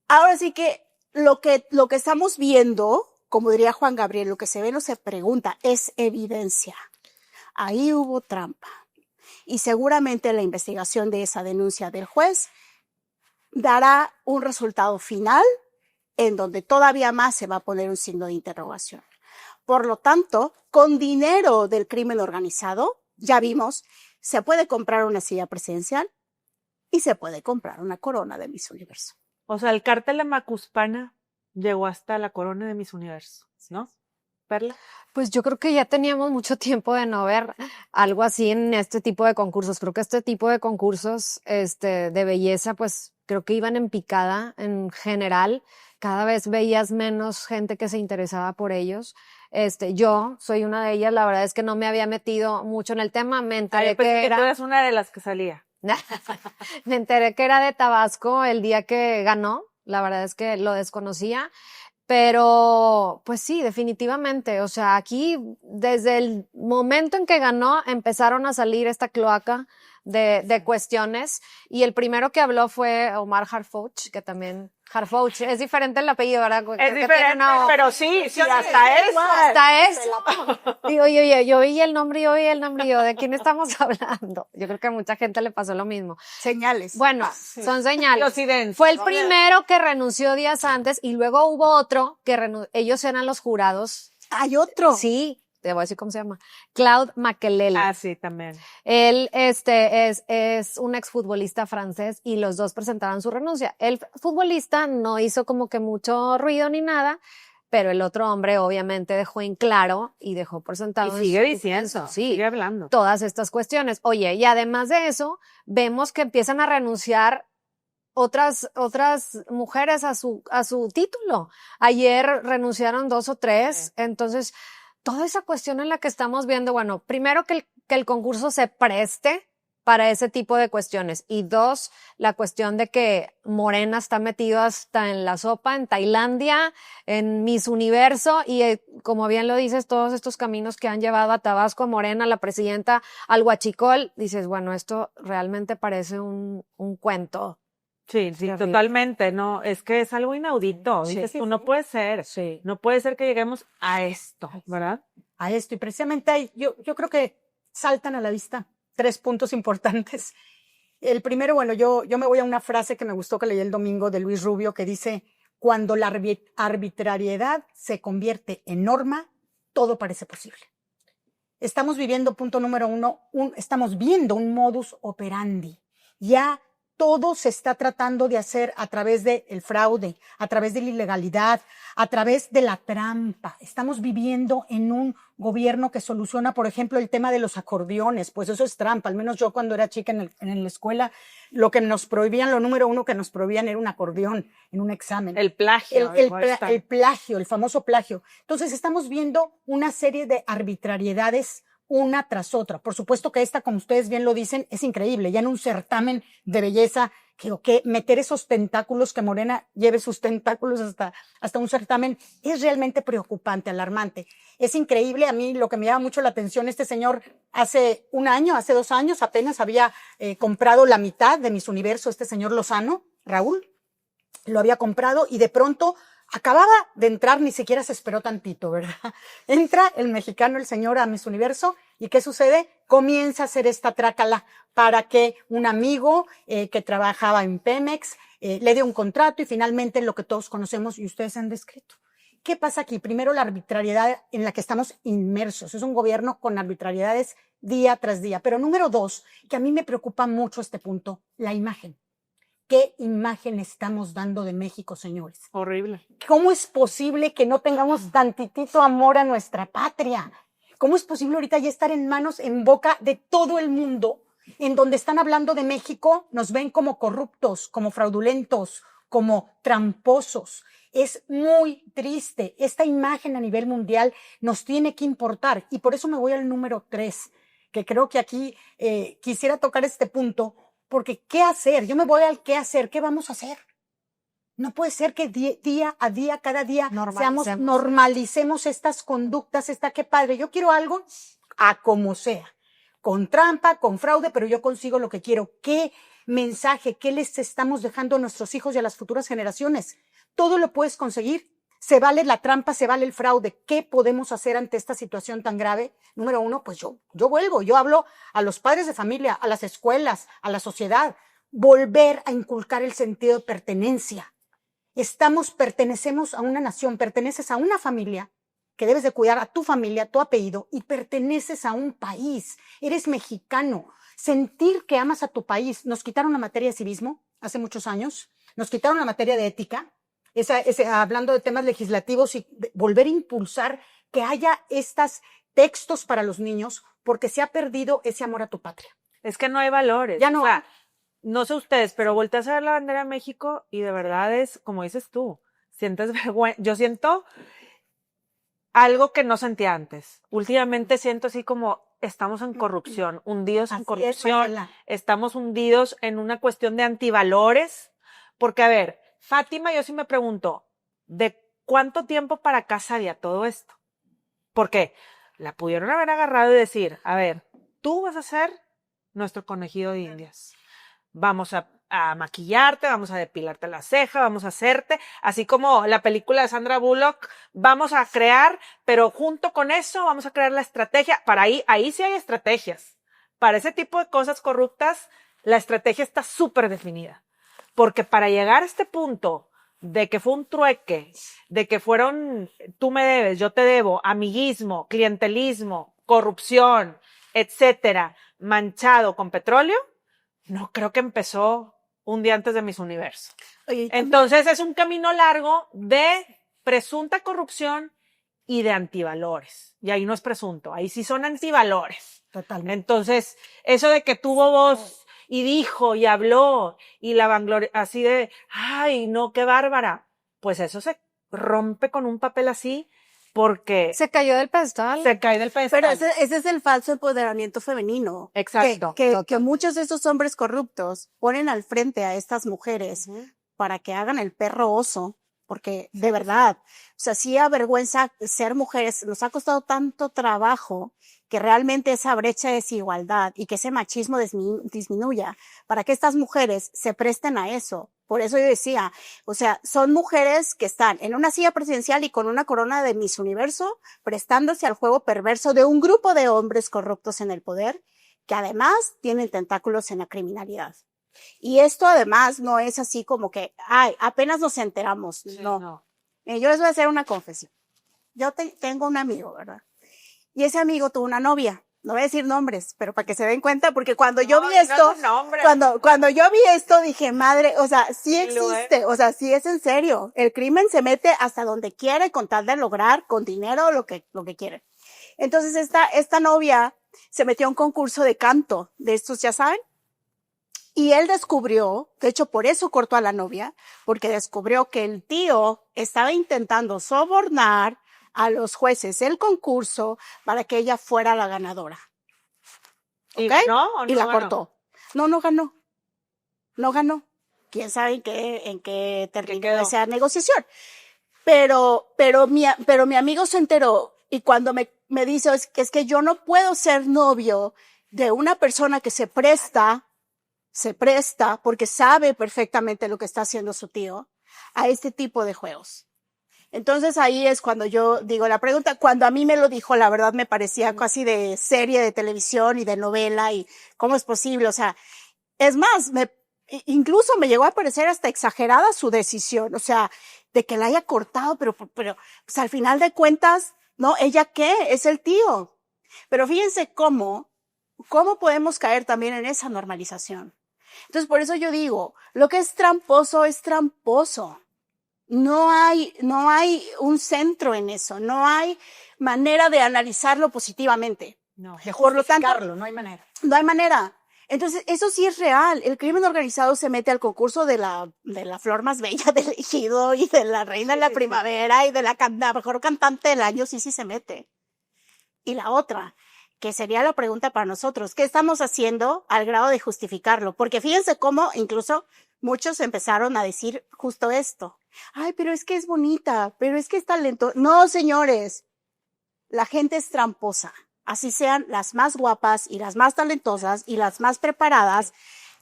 ahora sí que lo que estamos viendo, como diría Juan Gabriel, lo que se ve no se pregunta, es evidencia. Ahí hubo trampa. Y seguramente la investigación de esa denuncia del juez dará un resultado final en donde todavía más se va a poner un signo de interrogación. Por lo tanto, con dinero del crimen organizado, ya vimos, se puede comprar una silla presidencial y se puede comprar una corona de Miss Universo. O sea, el cártel de Macuspana llegó hasta la corona de Miss Universo, ¿no? Perla. Pues yo creo que ya teníamos mucho tiempo de no ver algo así en este tipo de concursos. Creo que este tipo de concursos de belleza, pues creo que iban en picada en general. Cada vez veías menos gente que se interesaba por ellos. Yo soy una de ellas, la verdad es que no me había metido mucho en el tema. Me enteré que tú eras una de las que salía. Me enteré que era de Tabasco el día que ganó. La verdad es que lo desconocía. Pero, pues sí, definitivamente. O sea, aquí, desde el momento en que ganó, empezaron a salir esta cloaca de cuestiones. Y el primero que habló fue Omar Harfouch, que también... Harfouch, es diferente el apellido, ¿verdad? Es diferente, pero sí, hasta eso. Hasta eso. Digo, yo oí el nombre, ¿de quién estamos hablando? Yo creo que a mucha gente le pasó lo mismo. Señales. Bueno, son señales. Coincidencia. Fue el primero que renunció días antes y luego hubo otro que ellos eran los jurados. ¿Hay otro? Sí. Te voy a decir cómo se llama. Claude Makélélé. Ah, sí, también. Él, es un exfutbolista francés y los dos presentaron su renuncia. El futbolista no hizo como que mucho ruido ni nada, pero el otro hombre obviamente dejó en claro y dejó por sentado. Y sigue diciendo, sigue hablando. Todas estas cuestiones. Oye, y además de eso, vemos que empiezan a renunciar otras mujeres a su título. Ayer renunciaron 2 o 3, sí. Entonces... Toda esa cuestión en la que estamos viendo, bueno, primero que el concurso se preste para ese tipo de cuestiones y 2, la cuestión de que Morena está metido hasta en la sopa, en Tailandia, en Miss Universo y como bien lo dices, todos estos caminos que han llevado a Tabasco, a Morena, a la presidenta, al huachicol, dices, bueno, esto realmente parece un cuento. Sí, totalmente, no, es que es algo inaudito, dices tú, no puede ser, no puede ser que lleguemos a esto, ¿verdad? A esto, y precisamente yo creo que saltan a la vista 3 puntos importantes. El primero, bueno, yo me voy a una frase que me gustó que leí el domingo de Luis Rubio que dice, cuando la arbitrariedad se convierte en norma, todo parece posible. Estamos viviendo, punto número 1, estamos viendo un modus operandi. Ya todo se está tratando de hacer a través del fraude, a través de la ilegalidad, a través de la trampa. Estamos viviendo en un gobierno que soluciona, por ejemplo, el tema de los acordeones. Pues eso es trampa. Al menos yo cuando era chica en la escuela, lo que nos prohibían, lo número uno que nos prohibían era un acordeón en un examen. El plagio. El plagio, el famoso plagio. Entonces estamos viendo una serie de arbitrariedades una tras otra. Por supuesto que esta, como ustedes bien lo dicen, es increíble. Ya en un certamen de belleza, que meter esos tentáculos, que Morena lleve sus tentáculos hasta un certamen, es realmente preocupante, alarmante. Es increíble. A mí lo que me llama mucho la atención, este señor hace 1 año, hace 2 años, apenas había comprado la mitad de Miss Universo, este señor Lozano, Raúl, lo había comprado y de pronto acababa de entrar, ni siquiera se esperó tantito, ¿verdad? Entra el mexicano, el señor, a Miss Universo, ¿y qué sucede? Comienza a hacer esta trácala para que un amigo que trabajaba en Pemex le dé un contrato y finalmente lo que todos conocemos y ustedes han descrito. ¿Qué pasa aquí? Primero, la arbitrariedad en la que estamos inmersos. Es un gobierno con arbitrariedades día tras día. Pero número 2, que a mí me preocupa mucho este punto, la imagen. ¿Qué imagen estamos dando de México, señores? Horrible. ¿Cómo es posible que no tengamos tantitito amor a nuestra patria? ¿Cómo es posible ahorita ya estar en manos, en boca de todo el mundo, en donde están hablando de México, nos ven como corruptos, como fraudulentos, como tramposos? Es muy triste. Esta imagen a nivel mundial nos tiene que importar. Y por eso me voy al número 3, que creo que aquí quisiera tocar este punto. Porque, ¿qué hacer? Yo me voy al qué hacer. ¿Qué vamos a hacer? No puede ser que día a día, cada día, normalicemos estas conductas. Qué padre. Yo quiero algo a como sea. Con trampa, con fraude, pero yo consigo lo que quiero. ¿Qué mensaje, qué les estamos dejando a nuestros hijos y a las futuras generaciones? Todo lo puedes conseguir. Se vale la trampa, se vale el fraude. ¿Qué podemos hacer ante esta situación tan grave? Número 1, pues yo hablo a los padres de familia, a las escuelas, a la sociedad. Volver a inculcar el sentido de pertenencia. Pertenecemos a una nación, perteneces a una familia que debes de cuidar a tu familia, tu apellido, y perteneces a un país. Eres mexicano. Sentir que amas a tu país. Nos quitaron la materia de civismo hace muchos años. Nos quitaron la materia de ética. Hablando de temas legislativos y volver a impulsar que haya estos textos para los niños, porque se ha perdido ese amor a tu patria. Es que no hay valores. Ya no. O sea, no sé ustedes, pero volteas a ver la bandera de México y de verdad es, como dices tú, sientes vergüenza. Yo siento algo que no sentía antes. Últimamente siento así como estamos en corrupción, hundidos en corrupción, estamos hundidos en una cuestión de antivalores, porque a ver, Fátima, yo sí me pregunto, ¿de cuánto tiempo para acá sabía todo esto? Porque la pudieron haber agarrado y decir, a ver, tú vas a ser nuestro conejillo de indias. Vamos a maquillarte, vamos a depilarte la ceja, vamos a hacerte, así como la película de Sandra Bullock, vamos a crear, pero junto con eso vamos a crear la estrategia. Para ahí sí hay estrategias. Para ese tipo de cosas corruptas, la estrategia está súper definida. Porque para llegar a este punto de que fue un trueque, de que fueron tú me debes, yo te debo, amiguismo, clientelismo, corrupción, etcétera, manchado con petróleo, no creo que empezó un día antes de Miss Universo. Oye, entonces es un camino largo de presunta corrupción y de antivalores. Y ahí no es presunto, ahí sí son antivalores. Totalmente. Entonces, eso de que tuvo voz y dijo y habló y la vangloria así de, ay, no, qué bárbara. Pues eso se rompe con un papel así porque se cayó del pedestal. Se cae del pedestal. Pero ese es el falso empoderamiento femenino. Exacto. Que muchos de estos hombres corruptos ponen al frente a estas mujeres para que hagan el perro oso. Porque de verdad, o sea, sí avergüenza ser mujeres, nos ha costado tanto trabajo que realmente esa brecha de desigualdad y que ese machismo disminuya para que estas mujeres se presten a eso. Por eso yo decía, o sea, son mujeres que están en una silla presidencial y con una corona de Miss Universo prestándose al juego perverso de un grupo de hombres corruptos en el poder que además tienen tentáculos en la criminalidad. Y esto además no es así como que, ay, apenas nos enteramos. Sí, no. Yo les voy a hacer una confesión. Yo tengo un amigo, ¿verdad? Y ese amigo tuvo una novia no voy a decir nombres, pero para que se den cuenta, porque cuando yo vi esto, no es un nombre. cuando yo vi esto dije, madre, o sea, sí existe, o sea, sí es en serio. El crimen se mete hasta donde quiere con tal de lograr con dinero lo que quiere. Entonces esta novia se metió a un concurso de canto, de estos, ya saben, y él descubrió, de hecho por eso cortó a la novia, porque descubrió que el tío estaba intentando sobornar a los jueces el concurso para que ella fuera la ganadora. ¿Ok? ¿Y no, o no y la ganó? cortó. No ganó. No ganó. ¿Quién sabe en qué terminó esa negociación? Pero mi amigo se enteró y cuando me dice es que yo no puedo ser novio de una persona que se presta porque sabe perfectamente lo que está haciendo su tío a este tipo de juegos. Entonces ahí es cuando yo digo la pregunta, cuando a mí me lo dijo, la verdad me parecía casi de serie de televisión y de novela y cómo es posible, o sea, es más, incluso me llegó a parecer hasta exagerada su decisión, o sea, de que la haya cortado, pero pues al final de cuentas, ¿no? ¿Ella qué? Es el tío. Pero fíjense cómo podemos caer también en esa normalización. Entonces, por eso yo digo, lo que es tramposo es tramposo. No hay un centro en eso, no hay manera de analizarlo positivamente. No, de Por lo tanto, no hay manera. no hay manera. Entonces, eso sí es real. El crimen organizado se mete al concurso de la flor más bella del ejido y de la reina de la primavera y de la mejor cantante del año, sí se mete. Y la otra, que sería la pregunta para nosotros, ¿qué estamos haciendo al grado de justificarlo? Porque fíjense cómo incluso muchos empezaron a decir justo esto. Ay, pero es que es bonita, pero es que es talentosa. No, señores, la gente es tramposa. Así sean las más guapas y las más talentosas y las más preparadas.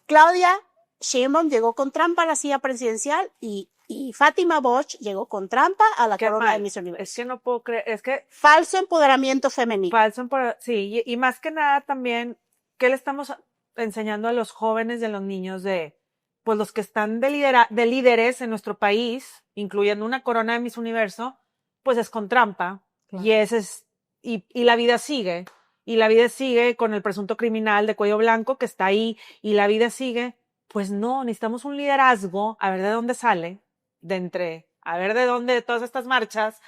Claudia Sheinbaum llegó con trampa a la silla presidencial y Fátima Bosch llegó con trampa a la corona de Miss Universo. Es que no puedo creer, es que... Falso empoderamiento femenino. Sí, y más que nada también, ¿qué le estamos enseñando a los jóvenes y a los niños pues los que están de líderes en nuestro país, incluyendo una corona de Miss Universo, pues es con trampa. Claro. Y la vida sigue. Y la vida sigue con el presunto criminal de cuello blanco que está ahí. Y la vida sigue. Pues no, necesitamos un liderazgo, a ver de dónde sale, a ver de dónde de todas estas marchas,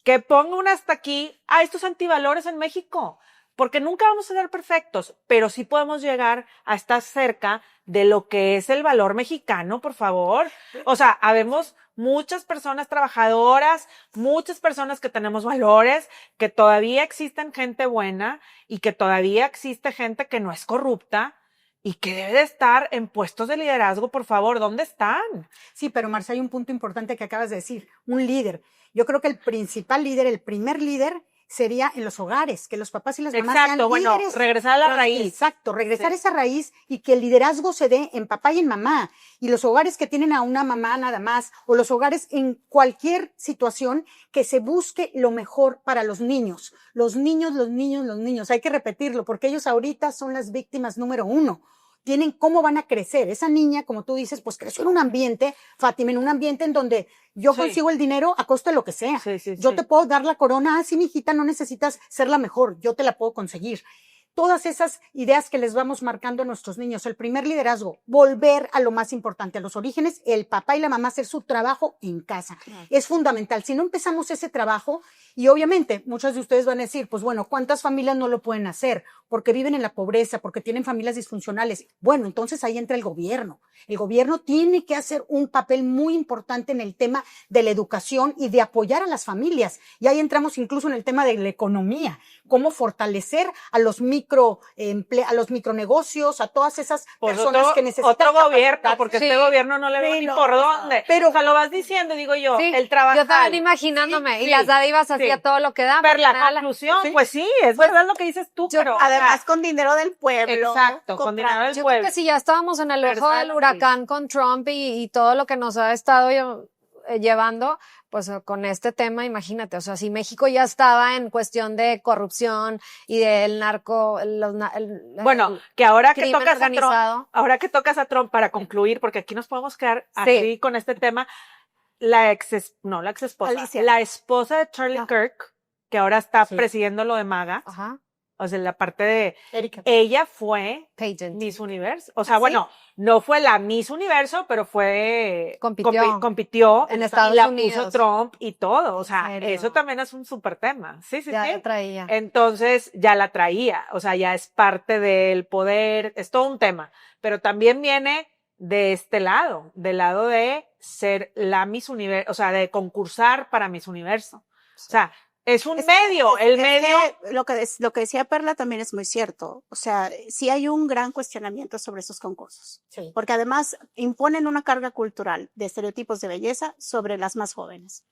que ponga un hasta aquí a estos antivalores en México. Porque nunca vamos a ser perfectos, pero sí podemos llegar a estar cerca de lo que es el valor mexicano, por favor. O sea, habemos muchas personas trabajadoras, muchas personas que tenemos valores, que todavía existen gente buena y que todavía existe gente que no es corrupta y que debe de estar en puestos de liderazgo, por favor. ¿Dónde están? Sí, pero Marcia, hay un punto importante que acabas de decir, un líder. Yo creo que el principal líder, el primer líder, sería en los hogares, que los papás y las mamás sean líderes. Regresar a la raíz. Exacto, regresar a esa raíz y que el liderazgo se dé en papá y en mamá. Y los hogares que tienen a una mamá nada más, o los hogares en cualquier situación, que se busque lo mejor para los niños. Los niños. Hay que repetirlo, porque ellos ahorita son las víctimas número 1. Tienen cómo van a crecer. Esa niña, como tú dices, pues creció en un ambiente, Fátima, en un ambiente en donde yo consigo el dinero a costa de lo que sea. Yo te puedo dar la corona, sí, mijita, no necesitas ser la mejor, yo te la puedo conseguir. Todas esas ideas que les vamos marcando a nuestros niños. El primer liderazgo, volver a lo más importante, a los orígenes, el papá y la mamá hacer su trabajo en casa. Es fundamental. Si no empezamos ese trabajo, y obviamente muchos de ustedes van a decir, pues bueno, ¿cuántas familias no lo pueden hacer? Porque viven en la pobreza, porque tienen familias disfuncionales. Bueno, entonces ahí entra el gobierno. El gobierno tiene que hacer un papel muy importante en el tema de la educación y de apoyar a las familias. Y ahí entramos incluso en el tema de la economía. Cómo fortalecer a los micronegocios, a todas esas personas que necesitan. Otro gobierno, porque este gobierno no le veo ni por dónde. Pero, o sea, lo vas diciendo, digo yo, sí, el trabajar. Yo estaba imaginándome, y las dádivas hacía todo lo que dan. Ver la conclusión, pues sí, es verdad lo que dices tú, pero. Además, con dinero del pueblo. Exacto, con dinero del yo pueblo. Creo que si ya estábamos en el ojo del huracán con Trump y todo lo que nos ha estado llevando, pues con este tema, imagínate, o sea, si México ya estaba en cuestión de corrupción y del narco, bueno, que ahora que tocas a Trump para concluir, porque aquí nos podemos quedar así con este tema, la esposa de Charlie Kirk, que ahora está presidiendo lo de MAGA, O sea, la parte de... Erika. Ella fue Pageant. Miss Universo. O sea, ¿Ah, bueno, no fue la Miss Universo, pero fue... Compitió. Compitió En Estados y la Unidos. puso Trump y todo. O sea, ¿En serio? eso también es un súper tema. Sí, sí, Ya sí. la traía. Entonces, ya la traía. O sea, ya es parte del poder. Es todo un tema. Pero también viene de este lado, del lado de ser la Miss Universo, o sea, de concursar para Miss Universo. O sea, es un medio, el medio. Lo que decía Perla también es muy cierto. O sea, sí hay un gran cuestionamiento sobre esos concursos. Sí. Porque además imponen una carga cultural de estereotipos de belleza sobre las más jóvenes.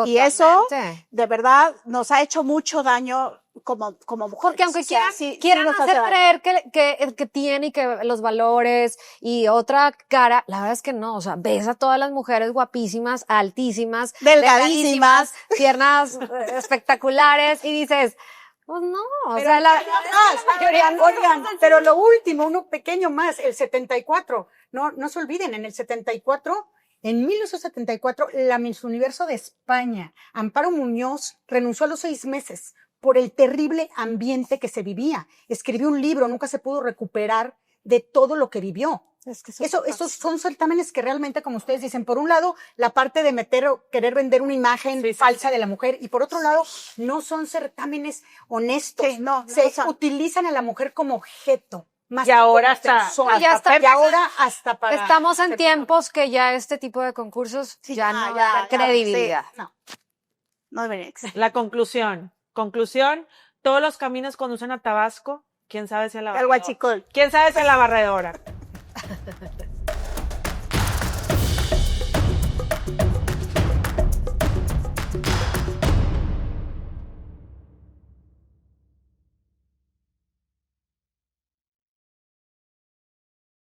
Y eso, de verdad, nos ha hecho mucho daño como mujeres. Porque aunque O sea, quieran nos hace hacer daño. creer que tiene y que los valores y otra cara, la verdad es que no. O sea, ves a todas las mujeres guapísimas, altísimas, Delgadísimas, piernas espectaculares y dices, pues no, o Pero sea, la mayoría no. Oigan, pero lo último, uno pequeño más, el 74. No se olviden, en el 74, en 1974, la Miss Universo de España, Amparo Muñoz, renunció a los 6 meses por el terrible ambiente que se vivía. Escribió un libro, nunca se pudo recuperar de todo lo que vivió. Es que Esos son certámenes que realmente, como ustedes dicen, por un lado, la parte de meter o querer vender una imagen falsa de la mujer, y por otro lado, no son certámenes honestos. Sí, no, se o sea, utilizan a la mujer como objeto. Más Y ahora que como hasta- persona. ya está- Y ahora hasta para... estamos en tiempos que ya este tipo de concursos ya no da credibilidad. Sí, no debería existir. La conclusión, todos los caminos conducen a Tabasco. ¿Quién sabe si a la El barredora? huachicol. ¿Quién sabe si a la barredora?